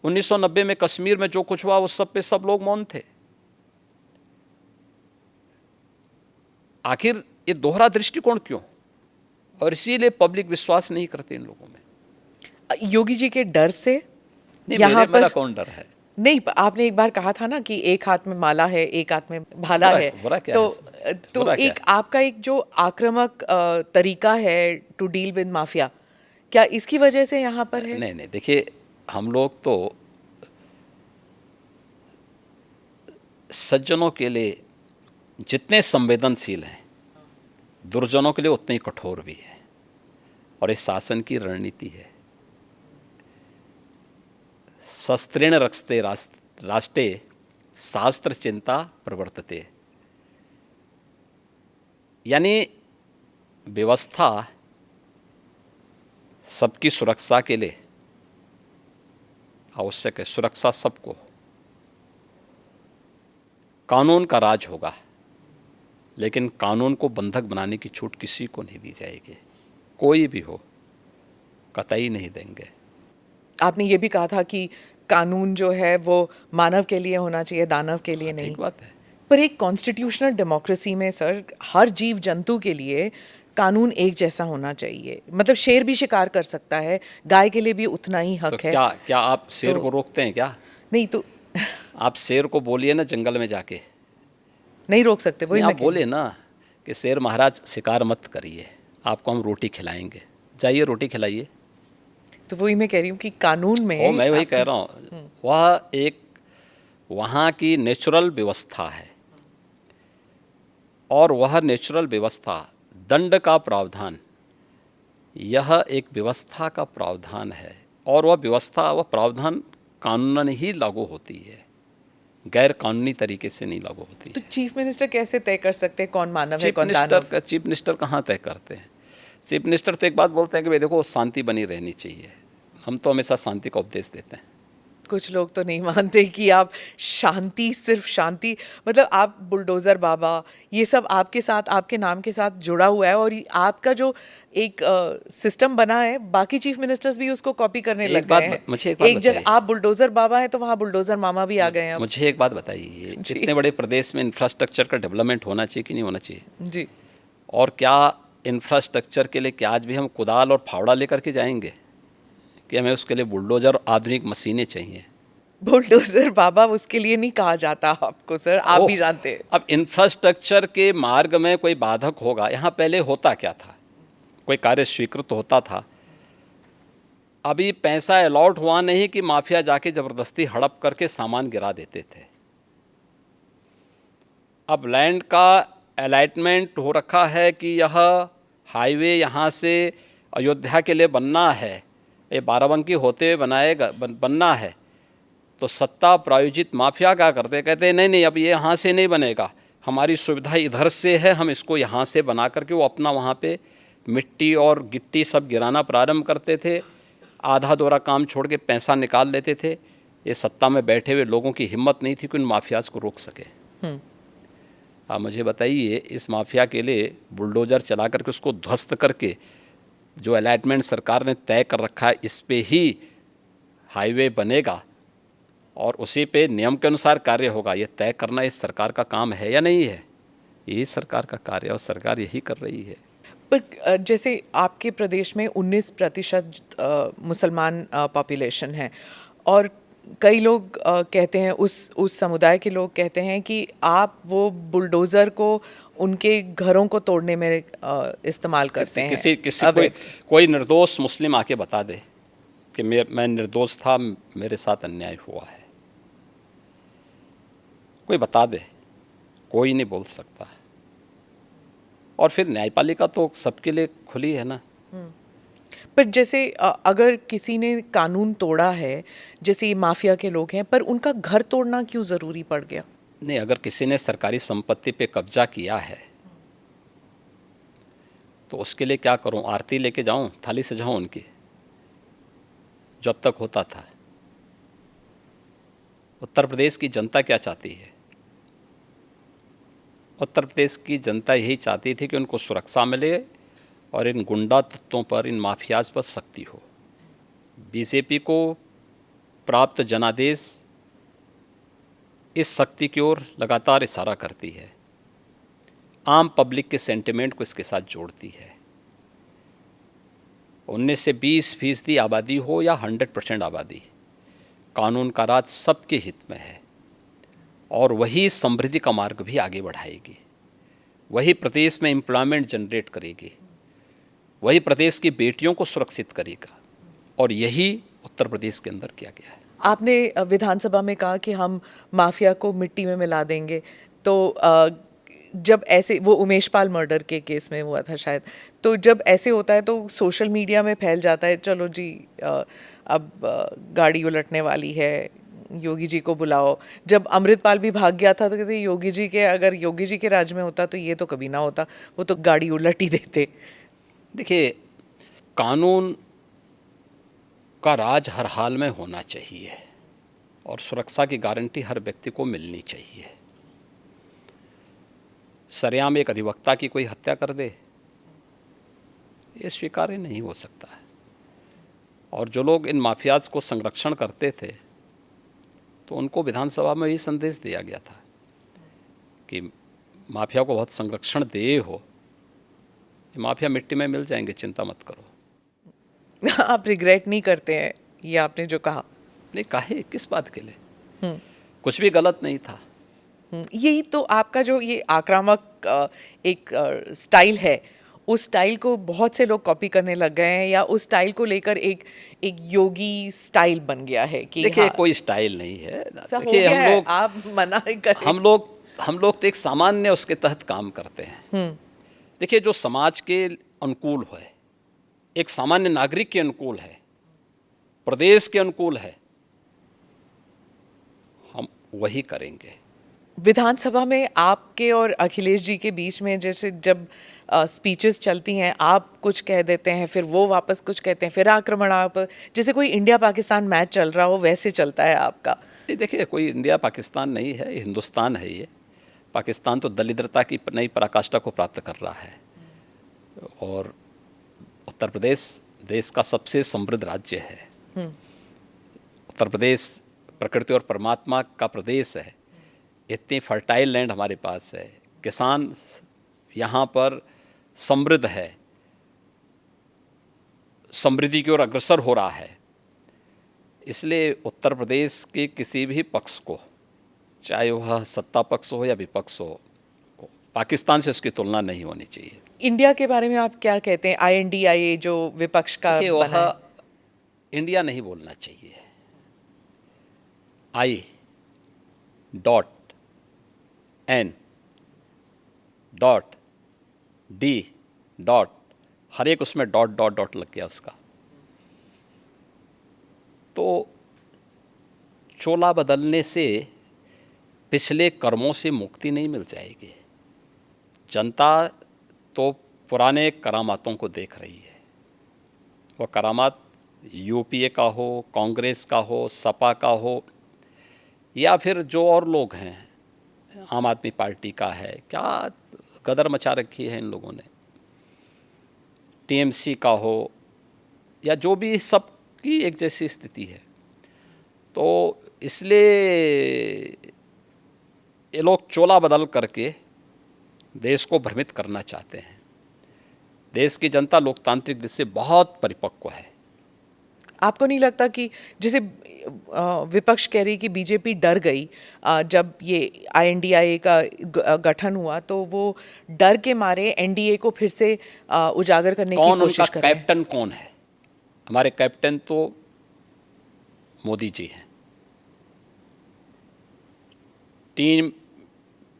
A: 1990 में कश्मीर में जो कुछ हुआ उस सब पे सब लोग मौन थे। आखिर ये दोहरा दृष्टिकोण क्यों? और इसीलिए पब्लिक विश्वास नहीं करते इन लोगों में।
B: योगी जी के डर से
A: नहीं,
B: यहाँ
A: मेरा
B: पर
A: कौन डर है?
B: नहीं, आपने एक बार कहा था ना कि एक हाथ में माला है, एक हाथ में भाला है।
A: बुरा क्या
B: तो
A: है?
B: तो
A: बुरा क्या
B: एक आपका एक जो आक्रामक तरीका है टू डील विद माफिया, क्या इसकी वजह से यहाँ पर है?
A: नहीं नहीं, देखिए हम लोग तो सज्जनों के लिए जितने संवेदनशील हैं, दुर्जनों के लिए उतने ही कठोर भी है, और इस शासन की रणनीति है शस्त्रेण रक्षते राष्ट्रे शास्त्र चिंता प्रवर्तते। यानी व्यवस्था सबकी सुरक्षा के लिए आवश्यक है, सुरक्षा सबको। कानून का राज होगा, लेकिन कानून को बंधक बनाने की छूट किसी को नहीं दी जाएगी, कोई भी हो, कतई नहीं देंगे।
B: आपने ये भी कहा था कि कानून जो है वो मानव के लिए होना चाहिए, दानव के लिए नहीं।
A: ठीक बात है।
B: पर एक कॉन्स्टिट्यूशनल डेमोक्रेसी में सर, हर जीव जंतु के लिए कानून एक जैसा होना चाहिए। मतलब शेर भी शिकार कर सकता है, गाय के लिए भी उतना ही हक
A: तो
B: है।
A: क्या आप शेर को रोकते हैं क्या?
B: नहीं तो
A: आप शेर को बोलिए ना जंगल में जाके,
B: नहीं रोक सकते। वही
A: नहीं,
B: मैं
A: आप बोले ना कि शेर महाराज शिकार मत करिए, आपको हम रोटी खिलाएंगे, जाइए रोटी खिलाइए।
B: तो वही मैं कह रही हूँ कि कानून में
A: मैं वही कह रहा हूँ, वह एक वहाँ की नेचुरल व्यवस्था है, और वह नेचुरल व्यवस्था, दंड का प्रावधान, यह एक व्यवस्था का प्रावधान है, और वह व्यवस्था, वह प्रावधान कानूनन ही लागू होती है, गैर कानूनी तरीके से नहीं लागू होती।
B: तो चीफ मिनिस्टर कैसे तय कर सकते हैं कौन मानव है कौन दानव?
A: चीफ मिनिस्टर कहाँ तय करते हैं? चीफ मिनिस्टर तो एक बात बोलते हैं कि भाई देखो शांति बनी रहनी चाहिए। हम तो हमेशा शांति का उपदेश देते हैं।
B: कुछ लोग तो नहीं मानते कि आप शांति, सिर्फ शांति, मतलब आप बुलडोज़र बाबा, ये सब आपके साथ, आपके नाम के साथ जुड़ा हुआ है, और आपका जो एक सिस्टम बना है, बाकी चीफ मिनिस्टर्स भी उसको कॉपी करने लग गए हैं।
A: मुझे एक बात
B: एक जगह आप बुलडोज़र बाबा है तो वहाँ बुलडोज़र मामा भी आ गए हैं।
A: मुझे एक बात बताइए, इतने बड़े प्रदेश में इंफ्रास्ट्रक्चर का डेवलपमेंट होना चाहिए कि नहीं होना चाहिए?
B: जी।
A: और क्या इंफ्रास्ट्रक्चर के लिए क्या आज भी हम कुदाल और फावड़ा लेकर के जाएंगे कि हमें उसके लिए बुलडोजर और आधुनिक मशीनें चाहिए?
B: बुलडोजर बाबा उसके लिए नहीं कहा जाता आपको सर, आप भी जानते हैं।
A: अब इंफ्रास्ट्रक्चर के मार्ग में कोई बाधक होगा, यहाँ पहले होता क्या था, कोई कार्य स्वीकृत होता था, अभी पैसा अलॉट हुआ नहीं कि माफिया जाके ज़बरदस्ती हड़प करके सामान गिरा देते थे। अब लैंड का अलॉटमेंट हो रखा है कि यह हाईवे यहाँ से अयोध्या के लिए बनना है, ये बाराबंकी होते हुए बनना है, तो सत्ता प्रायोजित माफिया क्या करते, कहते हैं नहीं नहीं अब ये यहाँ से नहीं बनेगा, हमारी सुविधा इधर से है, हम इसको यहाँ से बना करके वो अपना वहाँ पे मिट्टी और गिट्टी सब गिराना प्रारंभ करते थे। आधा दोरा काम छोड़ के पैसा निकाल लेते थे। ये सत्ता में बैठे हुए लोगों की हिम्मत नहीं थी कि उन माफियाज को रोक सके। आप मुझे बताइए, इस माफिया के लिए बुलडोजर चला करके उसको ध्वस्त करके जो अलॉटमेंट सरकार ने तय कर रखा है, इस पे ही हाईवे बनेगा और उसी पे नियम के अनुसार कार्य होगा, ये तय करना इस सरकार का काम है या नहीं है? यही सरकार का कार्य है और सरकार यही कर रही है।
B: पर जैसे आपके प्रदेश में 19% मुसलमान पॉपुलेशन है और कई लोग कहते हैं, उस समुदाय के लोग कहते हैं कि आप वो बुलडोज़र को उनके घरों को तोड़ने में इस्तेमाल करते हैं।
A: किसी कोई निर्दोष मुस्लिम आके बता दे कि मैं निर्दोष था, मेरे साथ अन्याय हुआ है। कोई बता दे, कोई नहीं बोल सकता। और फिर न्यायपालिका तो सबके लिए खुली है ना।
B: पर जैसे अगर किसी ने कानून तोड़ा है, जैसे ये माफिया के लोग हैं, पर उनका घर तोड़ना क्यों ज़रूरी पड़ गया?
A: नहीं, अगर किसी ने सरकारी संपत्ति पे कब्जा किया है तो उसके लिए क्या करूं? आरती लेके जाऊं, थाली सजाऊं उनकी, जो अब तक होता था? उत्तर प्रदेश की जनता क्या चाहती है? उत्तर प्रदेश की जनता यही चाहती थी कि उनको सुरक्षा मिले और इन गुंडा तत्वों पर, इन माफियाज पर सख्ती हो। बीजेपी को प्राप्त जनादेश इस शक्ति की ओर लगातार इशारा करती है, आम पब्लिक के सेंटिमेंट को इसके साथ जोड़ती है। 19 से 20% आबादी हो या 100% आबादी, कानून का राज सबके हित में है और वही समृद्धि का मार्ग भी आगे बढ़ाएगी। वही प्रदेश में एम्प्लॉयमेंट जनरेट करेगी, वही प्रदेश की बेटियों को सुरक्षित करेगा और यही उत्तर प्रदेश के अंदर किया गया है।
B: आपने विधानसभा में कहा कि हम माफिया को मिट्टी में मिला देंगे, तो जब ऐसे, वो उमेश पाल मर्डर के केस में हुआ था शायद, तो जब ऐसे होता है तो सोशल मीडिया में फैल जाता है, चलो जी अब गाड़ी उलटने वाली है, योगी जी को बुलाओ। जब अमृतपाल भी भाग गया था तो कहते योगी जी के, अगर योगी जी के राज में होता तो ये तो कभी ना होता, वो तो गाड़ी उलट ही देते।
A: देखिए, कानून का राज हर हाल में होना चाहिए और सुरक्षा की गारंटी हर व्यक्ति को मिलनी चाहिए। सरेआम एक अधिवक्ता की कोई हत्या कर दे, ये स्वीकार्य नहीं हो सकता है। और जो लोग इन माफियाज को संरक्षण करते थे तो उनको विधानसभा में यही संदेश दिया गया था कि माफिया को बहुत संरक्षण दे हो, ये माफिया मिट्टी में मिल जाएंगे, चिंता मत करो।
B: आप रिग्रेट नहीं करते हैं ये आपने जो कहा?
A: नहीं, काहे, किस बात के लिए? कुछ भी गलत नहीं था।
B: यही तो आपका जो ये आक्रामक एक स्टाइल है, उस स्टाइल को बहुत से लोग कॉपी करने लग गए हैं, या उस स्टाइल को लेकर एक योगी स्टाइल बन गया है कि
A: देखिए,
B: हाँ,
A: कोई स्टाइल नहीं है।
B: देखिए हम लोग, आप मना ही करें,
A: हम लोग तो एक सामान्य उसके तहत काम करते हैं। देखिए, जो समाज के अनुकूल है, एक सामान्य नागरिक के अनुकूल है, प्रदेश के अनुकूल है, हम वही करेंगे।
B: विधानसभा में आपके और अखिलेश जी के बीच में जैसे जब स्पीचेस चलती हैं, आप कुछ कह देते हैं, फिर वो वापस कुछ कहते हैं, फिर आक्रमण, आप जैसे कोई इंडिया पाकिस्तान मैच चल रहा हो वैसे चलता है आपका।
A: देखिए, कोई इंडिया पाकिस्तान नहीं है, ये हिंदुस्तान है। ये पाकिस्तान तो दलिद्रता की नई पराकाष्ठा को प्राप्त कर रहा है और उत्तर प्रदेश देश का सबसे समृद्ध राज्य है। उत्तर प्रदेश प्रकृति और परमात्मा का प्रदेश है। इतनी फर्टाइल लैंड हमारे पास है, किसान यहाँ पर समृद्ध है, समृद्धि की ओर अग्रसर हो रहा है। इसलिए उत्तर प्रदेश के किसी भी पक्ष को, चाहे वह सत्ता पक्ष हो या विपक्ष हो, पाकिस्तान से उसकी तुलना नहीं होनी चाहिए।
B: इंडिया के बारे में आप क्या कहते हैं? INDIA जो विपक्ष का बना है,
A: इंडिया नहीं बोलना चाहिए। I.N.D. हर एक उसमें डॉट लग गया उसका। तो चोला बदलने से पिछले कर्मों से मुक्ति नहीं मिल जाएगी। जनता तो पुराने करामातों को देख रही है। वह करामात यूपीए का हो, कांग्रेस का हो, सपा का हो, या फिर जो और लोग हैं, आम आदमी पार्टी का है, क्या गदर मचा रखी है इन लोगों ने, टीएमसी का हो, या जो भी, सबकी एक जैसी स्थिति है। तो इसलिए ये लोग चोला बदल करके देश को भ्रमित करना चाहते हैं। देश की जनता लोकतांत्रिक दृष्टि से बहुत परिपक्व है।
B: आपको नहीं लगता कि जैसे विपक्ष कह रही कि बीजेपी डर गई जब ये आईएनडीआई का गठन हुआ, तो वो डर के मारे एनडीए को फिर से उजागर करने की
A: कौन
B: कोशिश
A: उनका
B: कर रहे हैं?
A: कैप्टन कौन है? हमारे कैप्टन तो मोदी जी हैं। Team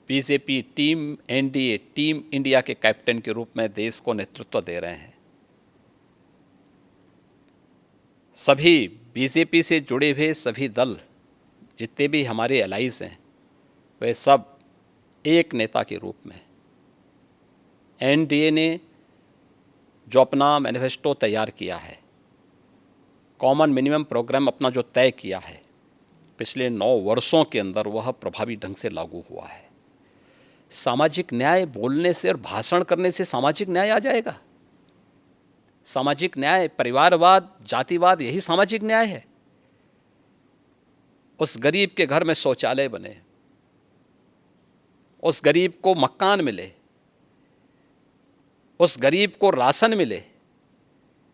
A: BJP, team NDA, team India के कैप्टन के रूप में देश को नेतृत्व दे रहे हैं। सभी बीजेपी से जुड़े हुए सभी दल, जितने भी हमारे एलाइज हैं, वे सब एक नेता के रूप में। एनडीए ने जो अपना मैनिफेस्टो तैयार किया है, कॉमन मिनिमम प्रोग्राम अपना जो तय किया है, पिछले 9 वर्षों के अंदर वह प्रभावी ढंग से लागू हुआ है। सामाजिक न्याय बोलने से और भाषण करने से सामाजिक न्याय आ जाएगा? सामाजिक न्याय, परिवारवाद, जातिवाद, यही सामाजिक न्याय है। उस गरीब के घर में शौचालय बने, उस गरीब को मकान मिले, उस गरीब को राशन मिले,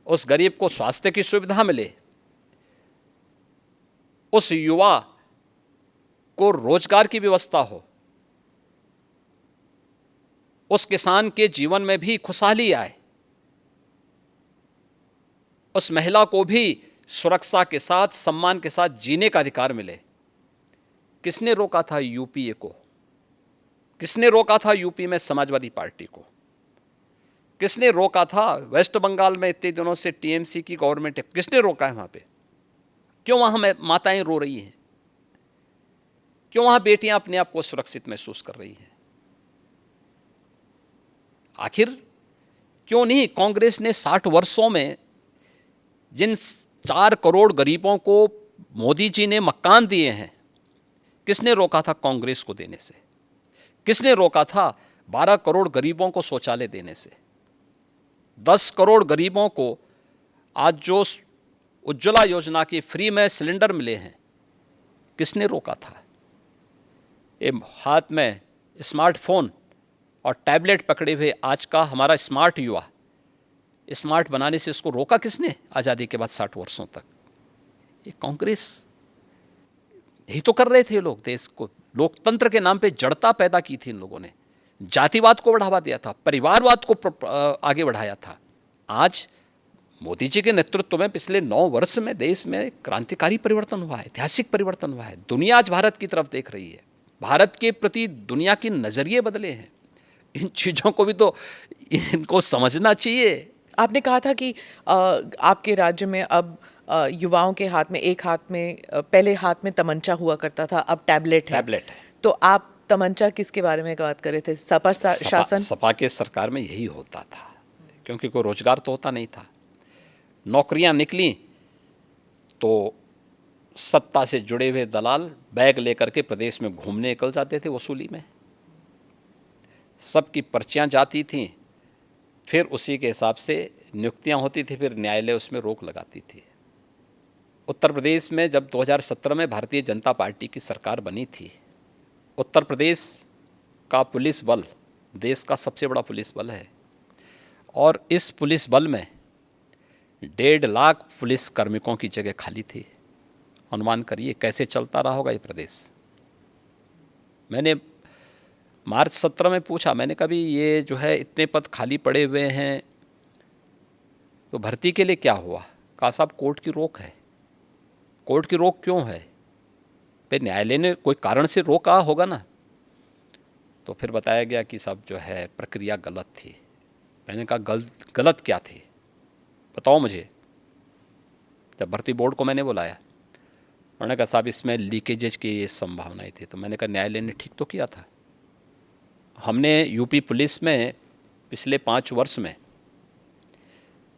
A: उस गरीब को स्वास्थ्य की सुविधा मिले, उस युवा को रोजगार की व्यवस्था हो, उस किसान के जीवन में भी खुशहाली आए, उस महिला को भी सुरक्षा के साथ, सम्मान के साथ जीने का अधिकार मिले। किसने रोका था यूपीए को? किसने रोका था यूपी में समाजवादी पार्टी को? किसने रोका था वेस्ट बंगाल में इतने दिनों से टीएमसी की गवर्नमेंट है? किसने रोका है वहां पे? क्यों वहां माताएं रो रही हैं? क्यों वहां बेटियां अपने आप को सुरक्षित महसूस कर रही हैं? आखिर क्यों नहीं कांग्रेस ने 60 वर्षों में जिन 4 करोड़ गरीबों को मोदी जी ने मकान दिए हैं, किसने रोका था कांग्रेस को देने से? किसने रोका था 12 करोड़ गरीबों को शौचालय देने से? 10 करोड़ गरीबों को आज जो उज्ज्वला योजना की फ्री में सिलेंडर मिले हैं, किसने रोका था? ये हाथ में स्मार्टफोन और टैबलेट पकड़े हुए आज का हमारा स्मार्ट युवा, स्मार्ट बनाने से इसको रोका किसने आज़ादी के बाद 60 वर्षों तक? ये कांग्रेस। यही तो कर रहे थे लोग। देश को लोकतंत्र के नाम पे जड़ता पैदा की थी इन लोगों ने, जातिवाद को बढ़ावा दिया था, परिवारवाद को आगे बढ़ाया था। आज मोदी जी के नेतृत्व में पिछले 9 वर्ष में देश में क्रांतिकारी परिवर्तन हुआ है, ऐतिहासिक परिवर्तन हुआ है। दुनिया आज भारत की तरफ देख रही है, भारत के प्रति दुनिया के नज़रिए बदले हैं। इन चीज़ों को भी तो इनको समझना चाहिए।
B: आपने कहा था कि आपके राज्य में अब युवाओं के हाथ में, एक हाथ में, पहले हाथ में तमंचा हुआ करता था, अब टैबलेट है। तो आप तमंचा किसके बारे में बात कर रहे थे? सपा शासन?
A: सपा के सरकार में यही होता था, क्योंकि कोई रोजगार तो होता नहीं था। नौकरियां निकली तो सत्ता से जुड़े हुए दलाल बैग लेकर के प्रदेश में घूमने निकल जाते थे वसूली में। सबकी पर्चियां जाती थीं, फिर उसी के हिसाब से नियुक्तियां होती थी, फिर न्यायालय उसमें रोक लगाती थी। उत्तर प्रदेश में जब 2017 में भारतीय जनता पार्टी की सरकार बनी थी, उत्तर प्रदेश का पुलिस बल देश का सबसे बड़ा पुलिस बल है, और इस पुलिस बल में 1.5 लाख पुलिस कार्मिकों की जगह खाली थी। अनुमान करिए कैसे चलता रहा होगा ये प्रदेश। मैंने मार्च 17 में पूछा, मैंने कहा भी ये जो है इतने पद खाली पड़े हुए हैं तो भर्ती के लिए क्या हुआ? कहा साहब कोर्ट की रोक है। कोर्ट की रोक क्यों है? फिर न्यायालय ने कोई कारण से रोका होगा ना। तो फिर बताया गया कि साहब जो है प्रक्रिया गलत थी। मैंने कहा गलत क्या थी बताओ मुझे। जब भर्ती बोर्ड को मैंने बुलाया, उन्होंने कहा साहब इसमें लीकेजेज की ये संभावनाएं थी। तो मैंने कहा न्यायालय ने ठीक तो किया था। हमने यूपी पुलिस में पिछले 5 वर्ष में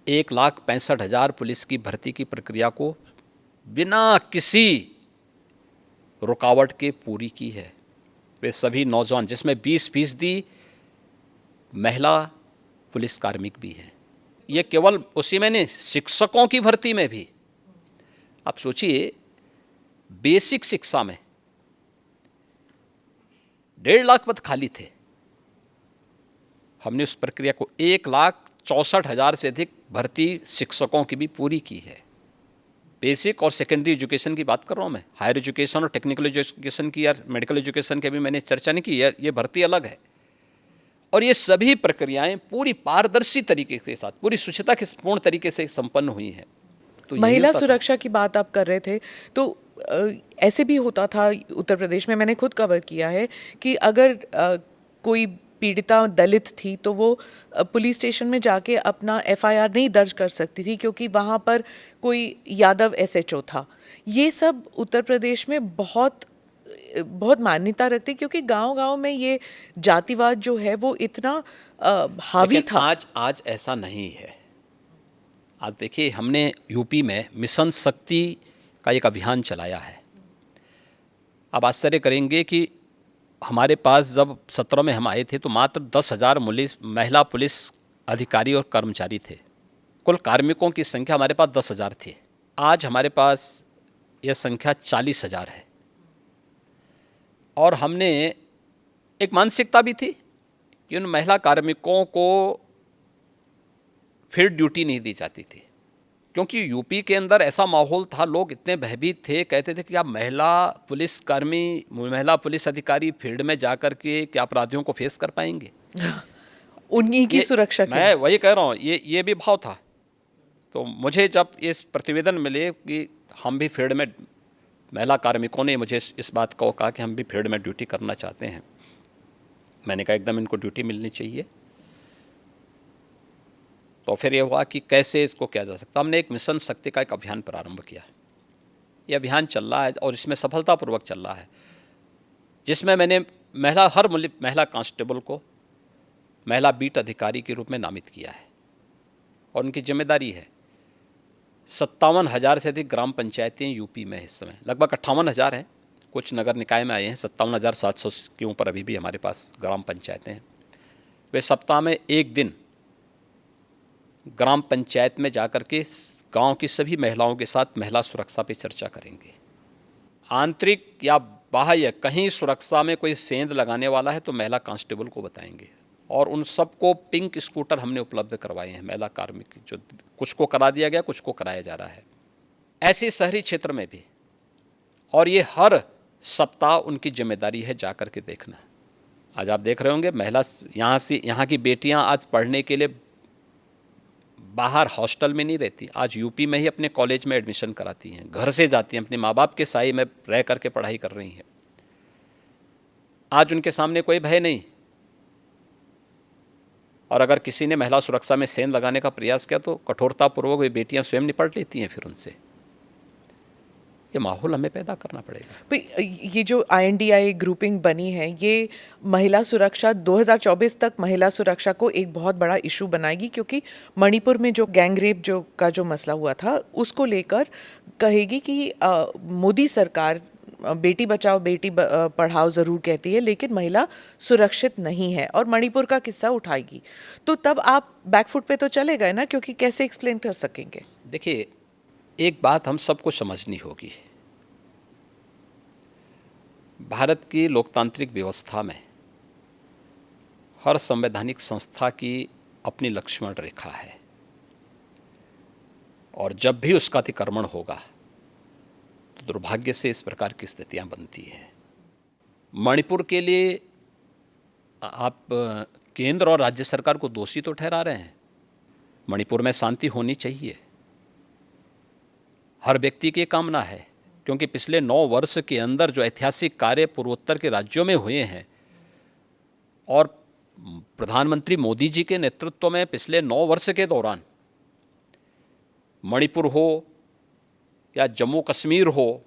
A: 1,65,000 पुलिस की भर्ती की प्रक्रिया को बिना किसी रुकावट के पूरी की है। वे सभी नौजवान, जिसमें 20% महिला पुलिस कार्मिक भी हैं। ये केवल उसी में नहीं, शिक्षकों की भर्ती में भी। आप सोचिए, बेसिक शिक्षा में 1.5 लाख पद खाली थे। हमने उस प्रक्रिया को 1,64,000 से अधिक भर्ती शिक्षकों की भी पूरी की है। बेसिक और सेकेंडरी एजुकेशन की बात कर रहा हूँ मैं। हायर एजुकेशन और टेक्निकल एजुकेशन की या मेडिकल एजुकेशन की अभी मैंने चर्चा नहीं की, ये भर्ती अलग है। और ये सभी प्रक्रियाएं पूरी पारदर्शी तरीके के साथ, पूरी शुचिता के पूर्ण तरीके से संपन्न हुई हैं। तो
B: महिला सुरक्षा की बात आप कर रहे थे, तो ऐसे भी होता था उत्तर प्रदेश में, मैंने खुद कवर किया है कि अगर कोई पीड़िता दलित थी तो वो पुलिस स्टेशन में जाके अपना एफआईआर नहीं दर्ज कर सकती थी क्योंकि वहाँ पर कोई यादव एसएचओ था। ये सब उत्तर प्रदेश में बहुत मान्यता रखती, क्योंकि गांव-गांव में ये जातिवाद जो है वो इतना हावी था।
A: आज ऐसा नहीं है। आज देखिए, हमने यूपी में मिशन शक्ति का एक अभियान चलाया है। आप आश्चर्य करेंगे कि हमारे पास जब 17 में हम आए थे तो मात्र 10,000 महिला पुलिस अधिकारी और कर्मचारी थे। कुल कार्मिकों की संख्या हमारे पास 10,000 थी। आज हमारे पास यह संख्या 40,000 है। और हमने एक मानसिकता भी थी कि उन महिला कार्मिकों को फिर ड्यूटी नहीं दी जाती थी, क्योंकि यूपी के अंदर ऐसा माहौल था, लोग इतने भयभीत थे, कहते थे कि आप महिला पुलिसकर्मी, महिला पुलिस अधिकारी फील्ड में जाकर के क्या अपराधियों को फेस कर पाएंगे।
B: उन्हीं की सुरक्षा के
A: मैं वही कह रहा हूँ, ये भी भाव था। तो मुझे जब इस प्रतिवेदन मिले कि हम भी फील्ड में, महिला कार्मिकों ने मुझे इस बात को कहा कि हम भी फील्ड में ड्यूटी करना चाहते हैं, मैंने कहा एकदम इनको ड्यूटी मिलनी चाहिए। तो फिर ये हुआ कि कैसे इसको किया जा सकता। हमने एक मिशन शक्ति का एक अभियान प्रारंभ किया। ये अभियान चल रहा है और इसमें सफलतापूर्वक चल रहा है, जिसमें मैंने हर महिला कांस्टेबल को महिला बीट अधिकारी के रूप में नामित किया है। और उनकी जिम्मेदारी है 57,000 से अधिक ग्राम पंचायतें यूपी में इस समय, लगभग 58,000 हैं, कुछ नगर निकाय में आए हैं, 57,700 के ऊपर अभी भी हमारे पास ग्राम पंचायतें हैं। वे सप्ताह में एक दिन ग्राम पंचायत में जाकर के गांव की सभी महिलाओं के साथ महिला सुरक्षा पे चर्चा करेंगे। आंतरिक या बाह्य कहीं सुरक्षा में कोई सेंध लगाने वाला है तो महिला कांस्टेबल को बताएंगे। और उन सबको पिंक स्कूटर हमने उपलब्ध करवाए हैं, महिला कार्मिक, जो कुछ को करा दिया गया, कुछ को कराया जा रहा है। ऐसे शहरी क्षेत्र में भी, और ये हर सप्ताह उनकी जिम्मेदारी है जाकर के देखना। आज आप देख रहे होंगे महिला यहाँ की बेटियाँ आज पढ़ने के लिए बाहर हॉस्टल में नहीं रहती, आज यूपी में ही अपने कॉलेज में एडमिशन कराती हैं, घर से जाती हैं, अपने माँ बाप के साए में रह करके पढ़ाई कर रही हैं। आज उनके सामने कोई भय नहीं। और अगर किसी ने महिला सुरक्षा में सेंध लगाने का प्रयास किया तो कठोरतापूर्वक वे बेटियां स्वयं निपट लेती हैं फिर उनसे। ये माहौल हमें पैदा करना पड़ेगा।
B: ये जो INDI ग्रुपिंग बनी है, ये महिला सुरक्षा 2024 तक महिला सुरक्षा को एक बहुत बड़ा इशू बनाएगी, क्योंकि मणिपुर में जो गैंग रेप का जो मसला हुआ था उसको लेकर कहेगी कि मोदी सरकार बेटी बचाओ बेटी पढ़ाओ ज़रूर कहती है, लेकिन महिला सुरक्षित नहीं है, और मणिपुर का किस्सा उठाएगी। तो तब आप बैकफुट पे तो चले गए ना, क्योंकि कैसे एक्सप्लेन कर सकेंगे।
A: देखिए, एक बात हम सबको समझनी होगी, भारत की लोकतांत्रिक व्यवस्था में हर संवैधानिक संस्था की अपनी लक्ष्मण रेखा है, और जब भी उसका अतिक्रमण होगा तो दुर्भाग्य से इस प्रकार की स्थितियां बनती हैं। मणिपुर के लिए आप केंद्र और राज्य सरकार को दोषी तो ठहरा रहे हैं। मणिपुर में शांति होनी चाहिए, हर व्यक्ति की कामना है, क्योंकि पिछले 9 वर्ष के अंदर जो ऐतिहासिक कार्य पूर्वोत्तर के राज्यों में हुए हैं, और प्रधानमंत्री मोदी जी के नेतृत्व में पिछले 9 वर्ष के दौरान मणिपुर हो या जम्मू कश्मीर हो,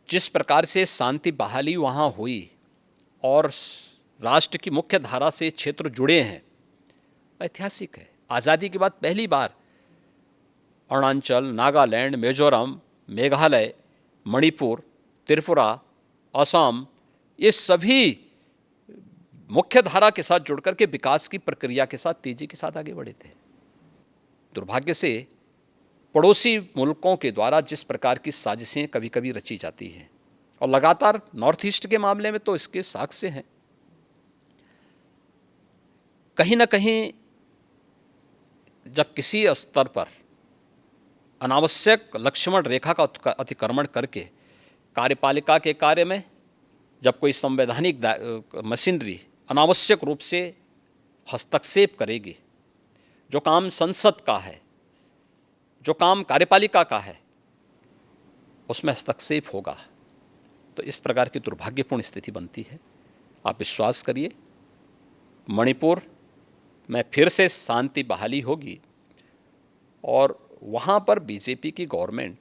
A: जिस प्रकार से शांति बहाली वहाँ हुई और राष्ट्र की मुख्य धारा से क्षेत्र जुड़े हैं, ऐतिहासिक है। आज़ादी के बाद पहली बार अरुणाचल, नागालैंड, मिजोरम, मेघालय, मणिपुर, त्रिपुरा, असम, ये सभी मुख्य धारा के साथ जुड़कर के विकास की प्रक्रिया के साथ तेजी के साथ आगे बढ़े थे। दुर्भाग्य से पड़ोसी मुल्कों के द्वारा जिस प्रकार की साजिशें कभी कभी रची जाती हैं, और लगातार नॉर्थ ईस्ट के मामले में तो इसके साक्ष्य हैं, कहीं ना कहीं जब किसी स्तर पर अनावश्यक लक्ष्मण रेखा का अतिक्रमण करके कार्यपालिका के कार्य में जब कोई संवैधानिक मशीनरी अनावश्यक रूप से हस्तक्षेप करेगी, जो काम संसद का है, जो काम कार्यपालिका का है, उसमें हस्तक्षेप होगा, तो इस प्रकार की दुर्भाग्यपूर्ण स्थिति बनती है। आप विश्वास करिए, मणिपुर में फिर से शांति बहाली होगी और वहाँ पर बीजेपी की गवर्नमेंट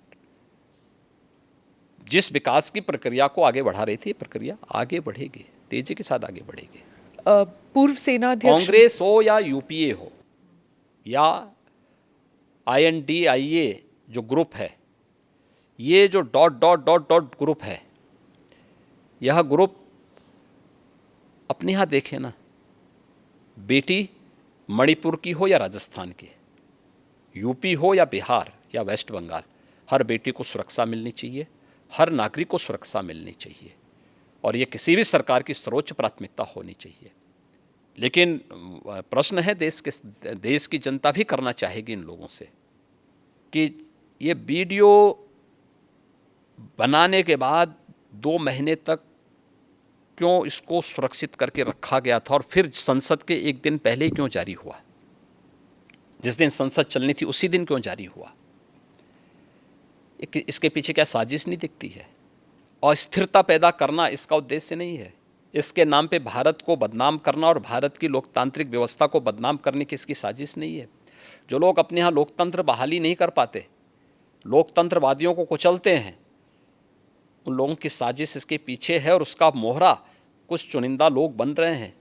A: जिस विकास की प्रक्रिया को आगे बढ़ा रही थी, प्रक्रिया आगे बढ़ेगी, तेजी के साथ आगे बढ़ेगी।
B: पूर्व सेनाध्यक्ष
A: कांग्रेस हो या यूपीए हो या INDIA जो ग्रुप है, ये जो dot dot dot dot group है, यह ग्रुप अपने यहाँ देखे ना, बेटी मणिपुर की हो या राजस्थान की, यूपी हो या बिहार या वेस्ट बंगाल, हर बेटी को सुरक्षा मिलनी चाहिए, हर नागरिक को सुरक्षा मिलनी चाहिए, और ये किसी भी सरकार की सर्वोच्च प्राथमिकता होनी चाहिए। लेकिन प्रश्न है, देश की जनता भी करना चाहेगी इन लोगों से कि ये वीडियो बनाने के बाद 2 महीने तक क्यों इसको सुरक्षित करके रखा गया था, और फिर संसद के एक दिन पहले ही क्यों जारी हुआ, जिस दिन संसद चलनी थी उसी दिन क्यों जारी हुआ। इसके पीछे क्या साजिश नहीं दिखती है? अस्थिरता पैदा करना इसका उद्देश्य नहीं है। इसके नाम पे भारत को बदनाम करना और भारत की लोकतांत्रिक व्यवस्था को बदनाम करने की इसकी साजिश नहीं है। जो लोग अपने यहाँ लोकतंत्र बहाली नहीं कर पाते, लोकतंत्रवादियों को कुचलते हैं, उन लोगों की साजिश इसके पीछे है, और उसका मोहरा कुछ चुनिंदा लोग बन रहे हैं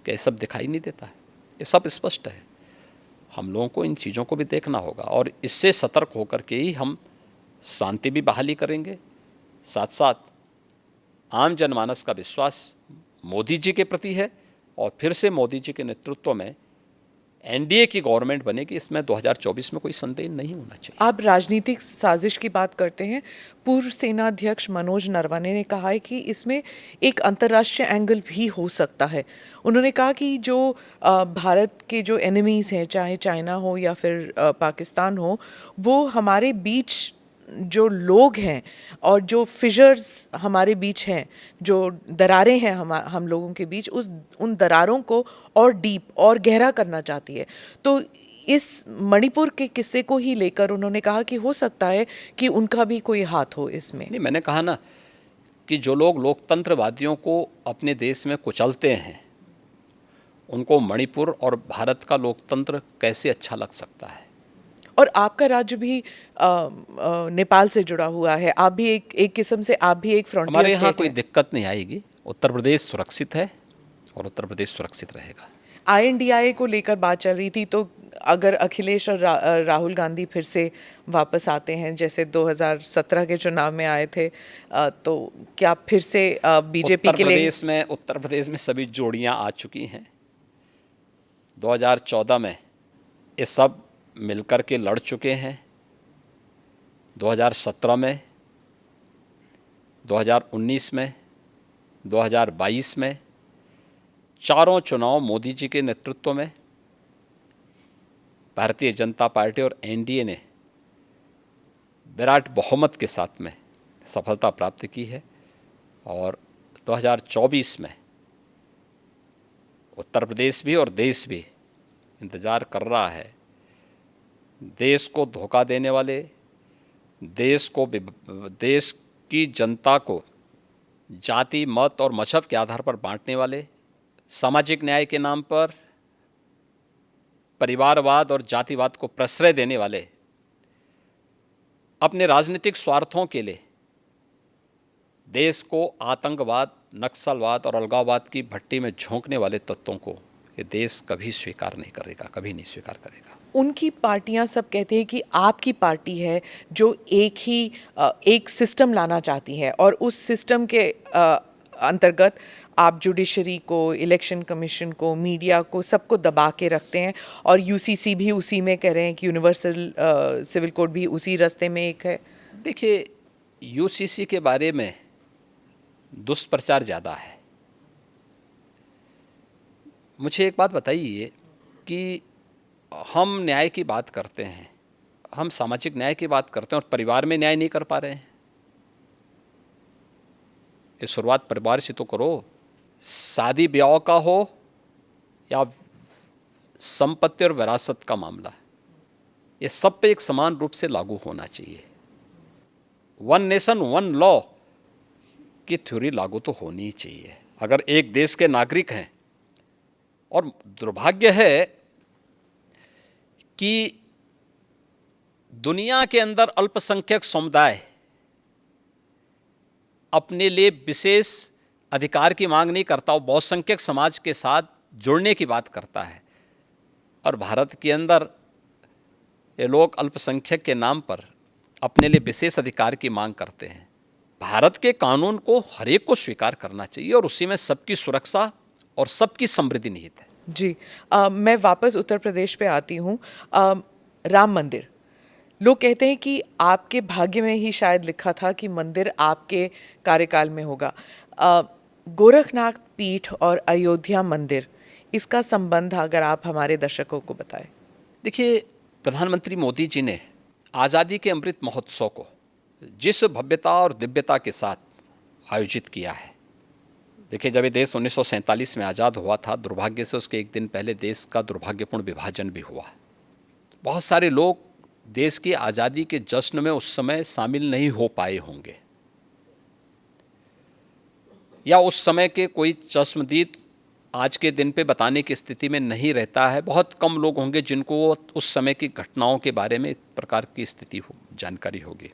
A: कि ये सब दिखाई नहीं देता है। ये सब स्पष्ट है। हम लोगों को इन चीज़ों को भी देखना होगा, और इससे सतर्क होकर के ही हम शांति भी बहाली करेंगे। साथ साथ आम जनमानस का विश्वास मोदी जी के प्रति है, और फिर से मोदी जी के नेतृत्व में NDA की गवर्नमेंट बनेगी, इसमें 2024 में कोई संदेह नहीं होना चाहिए।
B: आप राजनीतिक साजिश की बात करते हैं। पूर्व सेनाध्यक्ष मनोज नरवणे ने कहा है कि इसमें एक अंतर्राष्ट्रीय एंगल भी हो सकता है। उन्होंने कहा कि जो भारत के जो एनिमीज़ हैं, चाहे चाइना हो या फिर पाकिस्तान हो, वो हमारे बीच जो लोग हैं और जो फिशर्स हमारे बीच हैं, जो दरारें हैं हम लोगों के बीच, उन दरारों को और डीप और गहरा करना चाहती है। तो इस मणिपुर के किस्से को ही लेकर उन्होंने कहा कि हो सकता है कि उनका भी कोई हाथ हो इसमें।
A: नहीं, मैंने कहा ना कि जो लोग लोकतंत्रवादियों को अपने देश में कुचलते हैं, उनको मणिपुर और भारत का लोकतंत्र कैसे अच्छा लग सकता है।
B: और आपका राज्य भी नेपाल से जुड़ा हुआ है, आप भी एक किस्म से आप भी एक फ्रंटियर
A: हमारे यहाँ
B: स्टेट
A: कोई
B: है।
A: दिक्कत नहीं आएगी। उत्तर प्रदेश सुरक्षित है और उत्तर प्रदेश सुरक्षित रहेगा।
B: INDIA को लेकर बात चल रही थी, तो अगर अखिलेश और राहुल गांधी फिर से वापस आते हैं जैसे 2017 के चुनाव में आए थे, तो क्या फिर से बीजेपी के लिए?
A: उत्तर प्रदेश में सभी जोड़ियां आ चुकी हैं। 2014 में ये सब मिलकर के लड़ चुके हैं, 2017 में, 2019 में, 2022 में, चारों चुनाव मोदी जी के नेतृत्व में भारतीय जनता पार्टी और NDA ने विराट बहुमत के साथ में सफलता प्राप्त की है। और 2024 में उत्तर प्रदेश भी और देश भी इंतज़ार कर रहा है। देश को धोखा देने वाले, देश की जनता को जाति, मत और मजहब के आधार पर बांटने वाले, सामाजिक न्याय के नाम पर परिवारवाद और जातिवाद को प्रश्रय देने वाले, अपने राजनीतिक स्वार्थों के लिए देश को आतंकवाद, नक्सलवाद और अलगाववाद की भट्टी में झोंकने वाले तत्वों को ये देश कभी स्वीकार नहीं करेगा, कभी नहीं स्वीकार करेगा।
B: उनकी पार्टियां सब कहते हैं कि आपकी पार्टी है जो एक सिस्टम लाना चाहती है और उस सिस्टम के अंतर्गत आप जुडिशरी को, इलेक्शन कमीशन को, मीडिया को, सबको दबा के रखते हैं और यूसीसी भी उसी में कह रहे हैं कि यूनिवर्सल सिविल कोड भी उसी रास्ते में एक है।
A: देखिए, यूसीसी के बारे में दुष्प्रचार ज़्यादा है। मुझे एक बात बताइए कि हम न्याय की बात करते हैं, हम सामाजिक न्याय की बात करते हैं और परिवार में न्याय नहीं कर पा रहे हैं। ये शुरुआत परिवार से तो करो। शादी ब्याह का हो या संपत्ति और विरासत का मामला, ये सब पे एक समान रूप से लागू होना चाहिए। वन नेशन वन लॉ की थ्योरी लागू तो होनी ही चाहिए। अगर एक देश के नागरिक हैं, और दुर्भाग्य है कि दुनिया के अंदर अल्पसंख्यक समुदाय अपने लिए विशेष अधिकार की मांग नहीं करता, वो बहुसंख्यक समाज के साथ जुड़ने की बात करता है। और भारत के अंदर ये लोग अल्पसंख्यक के नाम पर अपने लिए विशेष अधिकार की मांग करते हैं। भारत के कानून को हर एक को स्वीकार करना चाहिए और उसी में सबकी सुरक्षा और सबकी समृद्धि निहित है।
B: जी, मैं वापस उत्तर प्रदेश पे आती हूँ। राम मंदिर, लोग कहते हैं कि आपके भाग्य में ही शायद लिखा था कि मंदिर आपके कार्यकाल में होगा। गोरखनाथ पीठ और अयोध्या मंदिर, इसका संबंध अगर आप हमारे दर्शकों को बताएं।
A: देखिए, प्रधानमंत्री मोदी जी ने आज़ादी के अमृत महोत्सव को जिस भव्यता और दिव्यता के साथ आयोजित किया है, देखिए, जब ये देश 1947 में आज़ाद हुआ था, दुर्भाग्य से उसके एक दिन पहले देश का दुर्भाग्यपूर्ण विभाजन भी हुआ। बहुत सारे लोग देश की आज़ादी के जश्न में उस समय शामिल नहीं हो पाए होंगे, या उस समय के कोई चश्मदीद आज के दिन पे बताने की स्थिति में नहीं रहता है। बहुत कम लोग होंगे जिनको उस समय की घटनाओं के बारे में इस प्रकार की स्थिति जानकारी होगी।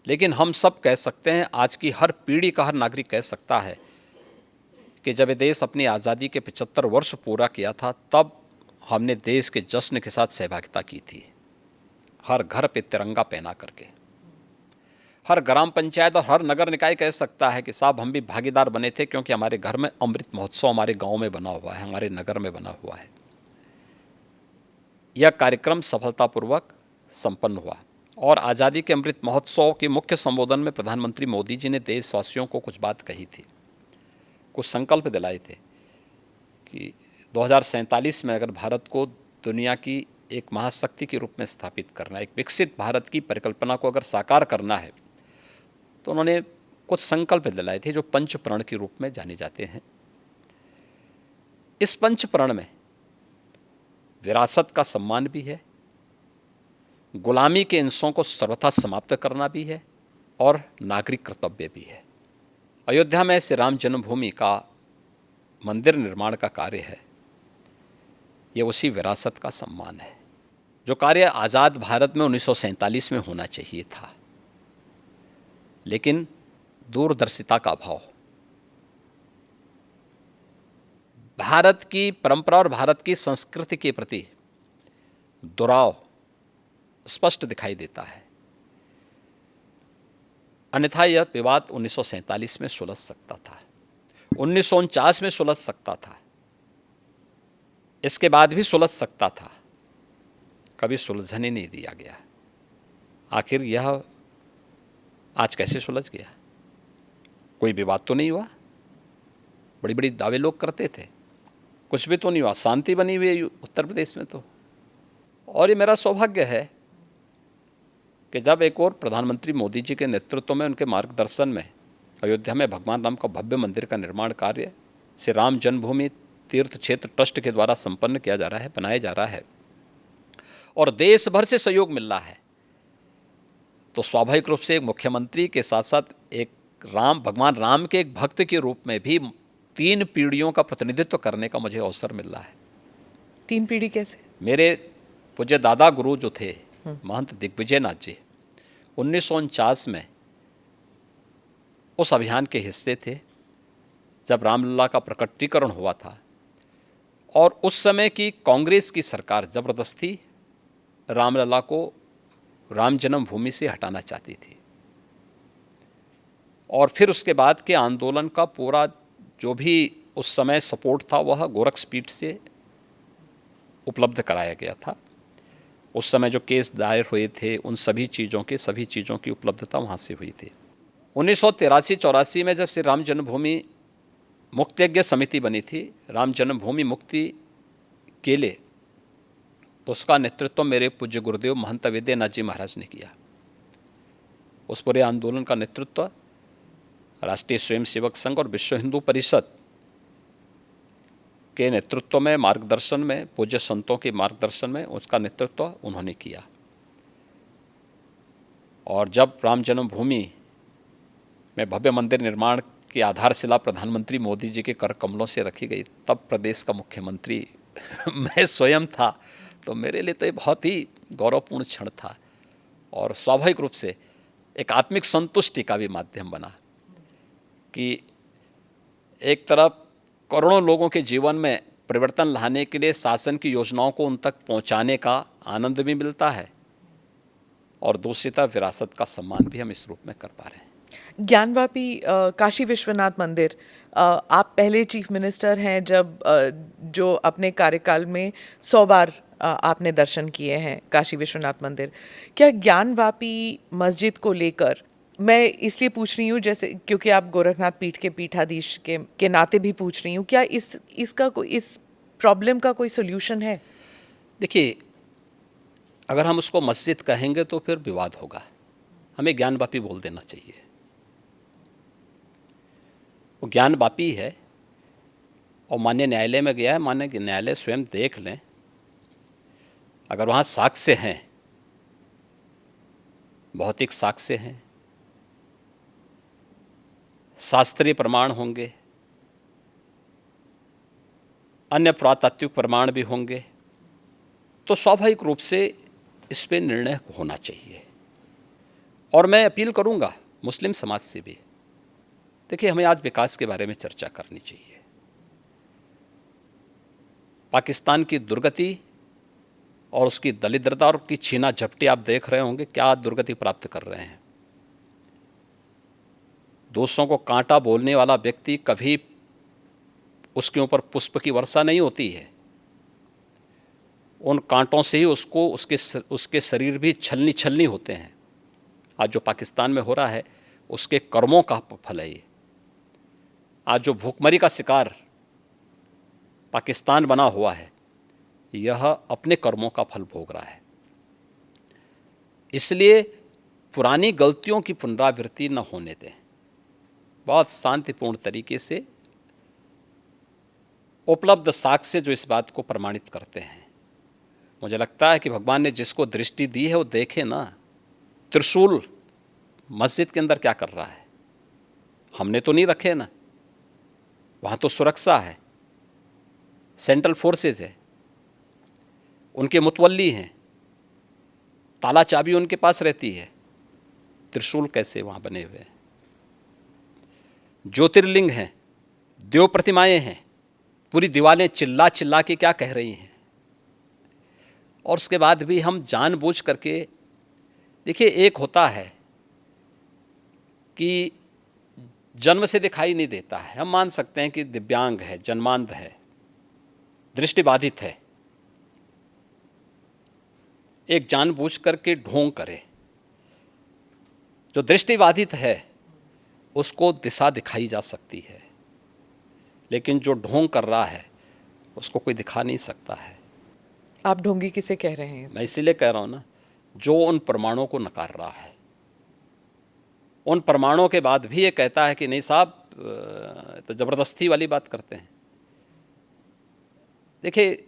A: लेकिन हम सब कह सकते हैं, आज की हर पीढ़ी का हर नागरिक कह सकता है कि जब ये देश अपनी आज़ादी के 75 वर्ष पूरा किया था, तब हमने देश के जश्न के साथ सहभागिता की थी। हर घर पे तिरंगा पहना करके, हर ग्राम पंचायत और हर नगर निकाय कह सकता है कि साहब हम भी भागीदार बने थे, क्योंकि हमारे घर में अमृत महोत्सव हमारे गांव में बना हुआ है, हमारे नगर में बना हुआ है। यह कार्यक्रम सफलतापूर्वक संपन्न हुआ और आज़ादी के अमृत महोत्सव के मुख्य संबोधन में प्रधानमंत्री मोदी जी ने देशवासियों को कुछ बात कही थी, कुछ संकल्प दिलाए थे कि 2047 में अगर भारत को दुनिया की एक महाशक्ति के रूप में स्थापित करना, एक विकसित भारत की परिकल्पना को अगर साकार करना है, तो उन्होंने कुछ संकल्प दिलाए थे जो पंच प्रण के रूप में जाने जाते हैं। इस पंच प्रण में विरासत का सम्मान भी है, गुलामी के अंशों को सर्वथा समाप्त करना भी है और नागरिक कर्तव्य भी है। अयोध्या में श्री राम जन्मभूमि का मंदिर निर्माण का कार्य है, ये उसी विरासत का सम्मान है। जो कार्य आज़ाद भारत में 1947 में होना चाहिए था, लेकिन दूरदर्शिता का अभाव, भारत की परंपरा और भारत की संस्कृति के प्रति दुराव स्पष्ट दिखाई देता है। अन्यथा यह विवाद 1947 में सुलझ सकता था, 1949 में सुलझ सकता था, इसके बाद भी सुलझ सकता था, कभी सुलझने नहीं दिया गया। आखिर यह आज कैसे सुलझ गया? कोई विवाद तो नहीं हुआ, बड़ी बड़ी दावे लोग करते थे, कुछ भी तो नहीं हुआ, शांति बनी हुई है उत्तर प्रदेश में तो। और ये मेरा सौभाग्य है कि जब एक और प्रधानमंत्री मोदी जी के नेतृत्व में, उनके मार्गदर्शन में अयोध्या में भगवान राम का भव्य मंदिर का निर्माण कार्य श्री राम जन्मभूमि तीर्थ क्षेत्र ट्रस्ट के द्वारा संपन्न किया जा रहा है, बनाया जा रहा है और देश भर से सहयोग मिल रहा है, तो स्वाभाविक रूप से एक मुख्यमंत्री के साथ साथ एक भगवान राम के एक भक्त के रूप में भी 3 पीढ़ियों का प्रतिनिधित्व करने का मुझे अवसर मिल रहा है।
B: 3 पीढ़ी कैसे?
A: मेरे पूज्य दादा गुरु जो थे महंत दिग्विजय नाथ जी, 1949 में उस अभियान के हिस्से थे जब रामलला का प्रकटीकरण हुआ था, और उस समय की कांग्रेस की सरकार ज़बरदस्ती रामलला को राम जन्मभूमि से हटाना चाहती थी। और फिर उसके बाद के आंदोलन का पूरा जो भी उस समय सपोर्ट था वह गोरक्षपीठ से उपलब्ध कराया गया था। उस समय जो केस दायर हुए थे उन सभी चीज़ों की उपलब्धता वहाँ से हुई थी। 1983-84 में जब श्री राम जन्मभूमि मुक्ति यज्ञ समिति बनी थी, राम जन्मभूमि मुक्ति के लिए, तो उसका नेतृत्व मेरे पूज्य गुरुदेव महंत विद्यानाथ जी महाराज ने किया। उस पूरे आंदोलन का नेतृत्व राष्ट्रीय स्वयंसेवक संघ और विश्व हिंदू परिषद के नेतृत्व में, मार्गदर्शन में, पूज्य संतों के मार्गदर्शन में उसका नेतृत्व उन्होंने किया। और जब राम जन्मभूमि में भव्य मंदिर निर्माण की आधारशिला प्रधानमंत्री मोदी जी के कर कमलों से रखी गई, तब प्रदेश का मुख्यमंत्री मैं स्वयं था। तो मेरे लिए तो ये बहुत ही गौरवपूर्ण क्षण था और स्वाभाविक रूप से एक आत्मिक संतुष्टि का भी माध्यम बना कि एक तरफ करोड़ों लोगों के जीवन में परिवर्तन लाने के लिए शासन की योजनाओं को उन तक पहुंचाने का आनंद भी मिलता है और दूसरी तरफ विरासत का सम्मान भी हम इस रूप में कर पा रहे हैं।
B: ज्ञानवापी काशी विश्वनाथ मंदिर, आप पहले चीफ मिनिस्टर हैं जब जो अपने कार्यकाल में 100 बार आपने दर्शन किए हैं काशी विश्वनाथ मंदिर। क्या ज्ञानवापी मस्जिद को लेकर, मैं इसलिए पूछ रही हूँ जैसे क्योंकि आप गोरखनाथ पीठ के पीठाधीश के नाते भी पूछ रही हूँ, क्या इस प्रॉब्लम का कोई सोल्यूशन है?
A: देखिए, अगर हम उसको मस्जिद कहेंगे तो फिर विवाद होगा। हमें ज्ञानवापी बोल देना चाहिए। वो ज्ञानवापी है और माननीय न्यायालय में गया है। माननीय न्यायालय स्वयं देख लें, अगर वहाँ साक्ष्य हैं, भौतिक साक्ष्य हैं, शास्त्रीय प्रमाण होंगे, अन्य पुरातात्विक प्रमाण भी होंगे, तो स्वाभाविक रूप से इस पे निर्णय होना चाहिए। और मैं अपील करूंगा मुस्लिम समाज से भी, देखिए हमें आज विकास के बारे में चर्चा करनी चाहिए। पाकिस्तान की दुर्गति और उसकी दलिद्रता और उसकी छीना झपटी आप देख रहे होंगे, क्या दुर्गति प्राप्त कर रहे हैं। दूसरों को कांटा बोलने वाला व्यक्ति कभी उसके ऊपर पुष्प की वर्षा नहीं होती है, उन कांटों से ही उसके शरीर भी छलनी छलनी होते हैं। आज जो पाकिस्तान में हो रहा है उसके कर्मों का फल है ये। आज जो भूखमरी का शिकार पाकिस्तान बना हुआ है, यह अपने कर्मों का फल भोग रहा है। इसलिए पुरानी गलतियों की पुनरावृत्ति न होने दें। बहुत शांतिपूर्ण तरीके से उपलब्ध साक्ष्य जो इस बात को प्रमाणित करते हैं। मुझे लगता है कि भगवान ने जिसको दृष्टि दी है वो देखे ना। त्रिशूल मस्जिद के अंदर क्या कर रहा है? हमने तो नहीं रखे ना, वहाँ तो सुरक्षा है, सेंट्रल फोर्सेज है, उनके मुतवल्ली हैं, ताला चाबी उनके पास रहती है। त्रिशूल कैसे वहाँ बने हुए हैं? ज्योतिर्लिंग हैं, देव प्रतिमाएं हैं, पूरी दीवारें चिल्ला चिल्ला के क्या कह रही हैं। और उसके बाद भी हम जानबूझ करके, देखिए एक होता है कि जन्म से दिखाई नहीं देता है, हम मान सकते हैं कि दिव्यांग है, जन्मांध है, दृष्टिबाधित है, एक जानबूझ करके ढोंग करे। जो दृष्टिबाधित है उसको दिशा दिखाई जा सकती है, लेकिन जो ढोंग कर रहा है उसको कोई दिखा नहीं सकता है।
B: आप ढोंगी किसे कह रहे हैं?
A: मैं इसीलिए कह रहा हूँ ना, जो उन प्रमाणों को नकार रहा है, उन प्रमाणों के बाद भी ये कहता है कि नहीं साहब, तो ज़बरदस्ती वाली बात करते हैं। देखिए,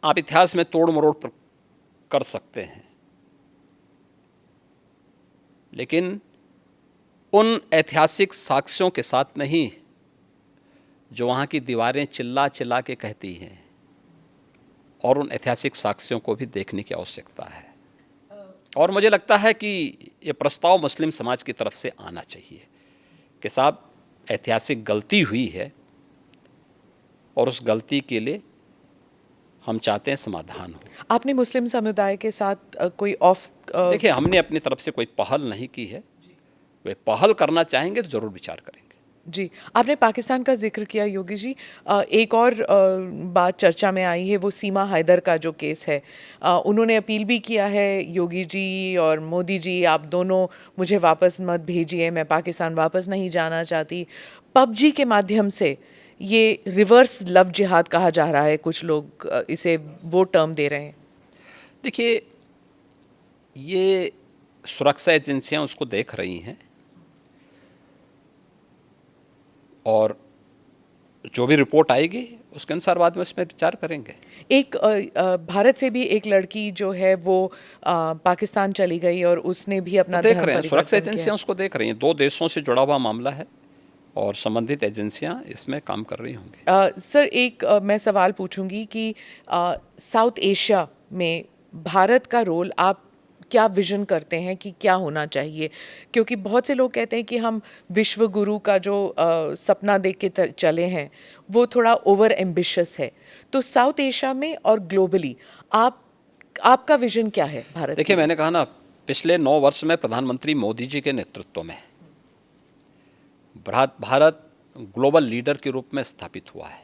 A: आप इतिहास में तोड़ मरोड़ कर सकते हैं, लेकिन उन ऐतिहासिक साक्ष्यों के साथ नहीं जो वहाँ की दीवारें चिल्ला चिल्ला के कहती हैं। और उन ऐतिहासिक साक्ष्यों को भी देखने की आवश्यकता है। और मुझे लगता है कि ये प्रस्ताव मुस्लिम समाज की तरफ से आना चाहिए कि साहब ऐतिहासिक गलती हुई है और उस गलती के लिए हम चाहते हैं समाधान हो।
B: आपने मुस्लिम समुदाय के साथ कोई
A: देखिए, हमने अपनी तरफ से कोई पहल नहीं की है, वे पहल करना चाहेंगे तो ज़रूर विचार करेंगे।
B: जी, आपने पाकिस्तान का जिक्र किया योगी जी। एक और बात चर्चा में आई है, वो सीमा हैदर का जो केस है। उन्होंने अपील भी किया है, योगी जी और मोदी जी, आप दोनों मुझे वापस मत भेजिए, मैं पाकिस्तान वापस नहीं जाना चाहती। पबजी के माध्यम से ये रिवर्स लव जिहाद कहा जा रहा है, कुछ लोग इसे वो टर्म दे रहे हैं।
A: देखिए, ये सुरक्षा एजेंसियां उसको देख रही हैं और जो भी रिपोर्ट आएगी उसके अनुसार बाद में उसमें विचार करेंगे।
B: एक भारत से भी एक लड़की जो है वो पाकिस्तान चली गई और उसने भी अपना
A: देख
B: धर्म
A: रहे हैं, सुरक्षा
B: परिवर्तन किया।
A: एजेंसियां उसको देख रही हैं। 2 देशों से जुड़ा हुआ मामला है और संबंधित एजेंसियां इसमें काम कर रही होंगी।
B: सर, एक मैं सवाल पूछूंगी कि साउथ एशिया में भारत का रोल आप क्या विजन करते हैं कि क्या होना चाहिए? क्योंकि बहुत से लोग कहते हैं कि हम विश्व गुरु का जो सपना देख के चले हैं वो थोड़ा ओवर एम्बिशियस है। तो साउथ एशिया में और ग्लोबली आपका विजन क्या है भारत?
A: देखिए, मैंने कहा ना, पिछले 9 वर्ष में प्रधानमंत्री मोदी जी के नेतृत्व में भारत ग्लोबल लीडर के रूप में स्थापित हुआ है।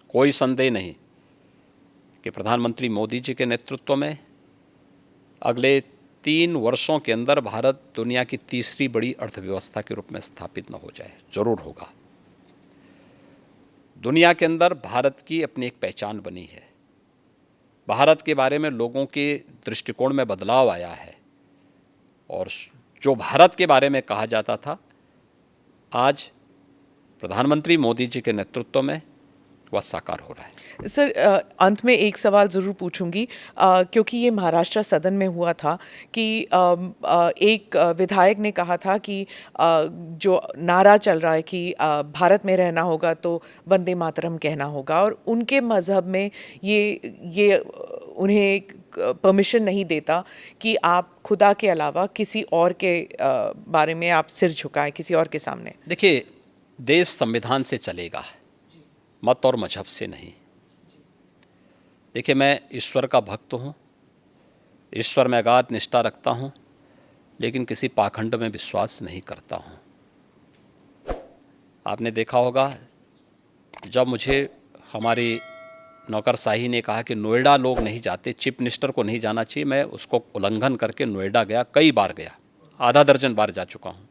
A: कोई संदेह नहीं कि प्रधानमंत्री मोदी जी के नेतृत्व में अगले 3 वर्षों के अंदर भारत दुनिया की तीसरी बड़ी अर्थव्यवस्था के रूप में स्थापित न हो जाए, जरूर होगा। दुनिया के अंदर भारत की अपनी एक पहचान बनी है। भारत के बारे में लोगों के दृष्टिकोण में बदलाव आया है और जो भारत के बारे में कहा जाता था, आज प्रधानमंत्री मोदी जी के नेतृत्व में वह साकार हो रहा है।
B: सर, अंत में एक सवाल ज़रूर पूछूंगी, क्योंकि ये महाराष्ट्र सदन में हुआ था कि एक विधायक ने कहा था कि जो नारा चल रहा है कि भारत में रहना होगा तो वंदे मातरम कहना होगा, और उनके मज़हब में ये उन्हें परमिशन नहीं देता कि आप खुदा के अलावा किसी और के बारे में आप सिर झुकाएं, किसी और के सामने।
A: देखिए, देश संविधान से चलेगा, मत और मजहब से नहीं। देखिए, मैं ईश्वर का भक्त हूँ, ईश्वर में अगाध निष्ठा रखता हूँ, लेकिन किसी पाखंड में विश्वास नहीं करता हूँ। आपने देखा होगा, जब मुझे हमारी नौकरशाही ने कहा कि नोएडा लोग नहीं जाते, चीफ मिनिस्टर को नहीं जाना चाहिए, मैं उसको उल्लंघन करके नोएडा गया, कई बार गया, आधा दर्जन बार जा चुका हूँ।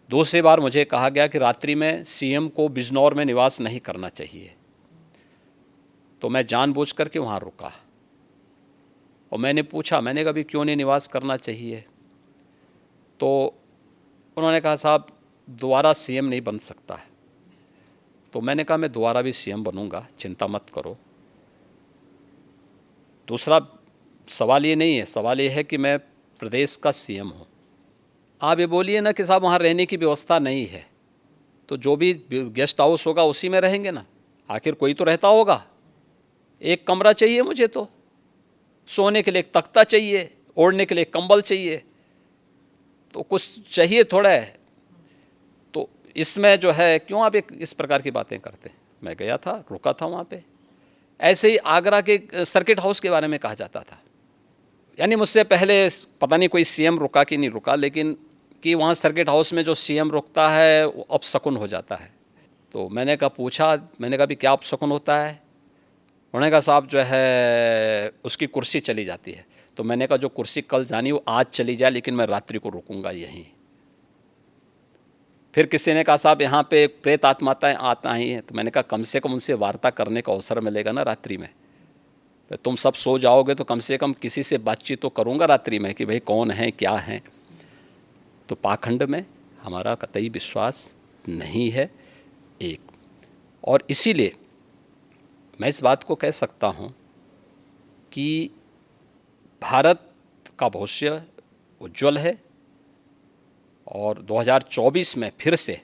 A: दूसरी बार मुझे कहा गया कि रात्रि में सीएम को बिजनौर में निवास नहीं करना चाहिए, तो मैं जानबूझ करके वहाँ रुका और मैंने पूछा, मैंने कहा भी क्यों नहीं निवास करना चाहिए? तो उन्होंने कहा साहब दोबारा सीएम नहीं बन सकता है। तो मैंने कहा मैं दोबारा भी सीएम बनूंगा, चिंता मत करो। दूसरा सवाल ये नहीं है, सवाल ये है कि मैं प्रदेश का सीएम हूँ। आप ये बोलिए ना कि साहब वहाँ रहने की व्यवस्था नहीं है, तो जो भी गेस्ट हाउस होगा उसी में रहेंगे ना, आखिर कोई तो रहता होगा। एक कमरा चाहिए मुझे, तो सोने के लिए एक तख्ता चाहिए, ओढ़ने के लिए एक कंबल चाहिए, तो कुछ चाहिए थोड़ा है। तो इसमें जो है क्यों आप इस प्रकार की बातें करते हैं? मैं गया था, रुका था वहाँ पे। ऐसे ही आगरा के सर्किट हाउस के बारे में कहा जाता था, यानी मुझसे पहले पता नहीं कोई सीएम रुका कि नहीं रुका, लेकिन कि वहाँ सर्किट हाउस में जो सीएम रुकता है वो अपशकुन हो जाता है। तो मैंने कहा पूछा, मैंने कहा भी क्या अपशकुन होता है? उन्होंने कहा साहब जो है उसकी कुर्सी चली जाती है। तो मैंने कहा जो कुर्सी कल जानी वो आज चली जाए, लेकिन मैं रात्रि को रुकूंगा यहीं। फिर किसी ने कहा साहब यहाँ पे प्रेत आत्माएं आता ही हैं, तो मैंने कहा कम से कम उनसे वार्ता करने का अवसर मिलेगा ना रात्रि में। तुम सब सो जाओगे तो कम से कम किसी से बातचीत तो करूँगा रात्रि में कि भाई कौन है क्या है। तो पाखंड में हमारा कतई विश्वास नहीं है एक, और इसीलिए मैं इस बात को कह सकता हूँ कि भारत का भविष्य उज्जवल है और 2024 में फिर से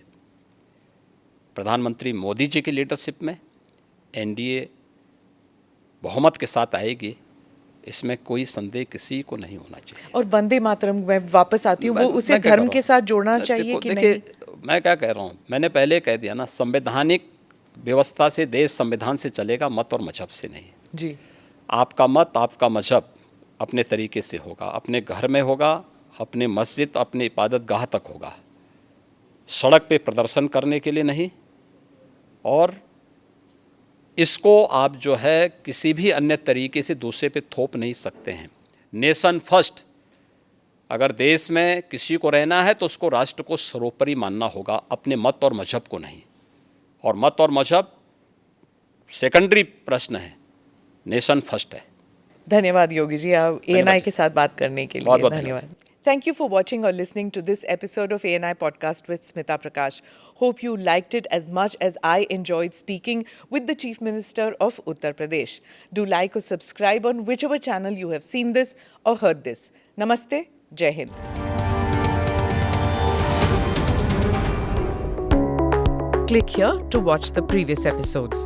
A: प्रधानमंत्री मोदी जी की लीडरशिप में एनडीए बहुमत के साथ आएगी इसमें कोई संदेह किसी को नहीं होना चाहिए।
B: और वंदे मातरम मैं वापस आती हूँ, वो उसे
A: मैं क्या
B: धर्म
A: कह
B: के
A: रहा
B: साथ
A: हूँ?
B: जोड़ना चाहिए कि नहीं?
A: देखिए मैं क्या कह रहा हूँ, मैंने पहले कह दिया ना, संवैधानिक व्यवस्था से देश संविधान से चलेगा, मत और मजहब से नहीं।
B: जी,
A: आपका मत, आपका मजहब अपने तरीके से होगा, अपने घर में होगा, अपने मस्जिद, अपने इबादत गाह तक होगा, सड़क पे प्रदर्शन करने के लिए नहीं। और इसको आप जो है किसी भी अन्य तरीके से दूसरे पे थोप नहीं सकते हैं। नेशन फर्स्ट, अगर देश में किसी को रहना है तो उसको राष्ट्र को सर्वोपरि मानना होगा, अपने मत और मजहब को नहीं। और मत और मजहब सेकेंडरी प्रश्न है, नेशन फर्स्ट है।
B: धन्यवाद योगी जी, आप ANI के साथ बात करने के लिए
A: बहुत
B: धन्यवाद। Thank you for watching or listening to this episode of ANI podcast with Smita Prakash. Hope you liked it as much as I enjoyed speaking with the Chief Minister of Uttar Pradesh. Do like or subscribe on whichever channel you have seen this or heard this. Namaste, Jai Hind. Click here to watch the previous episodes.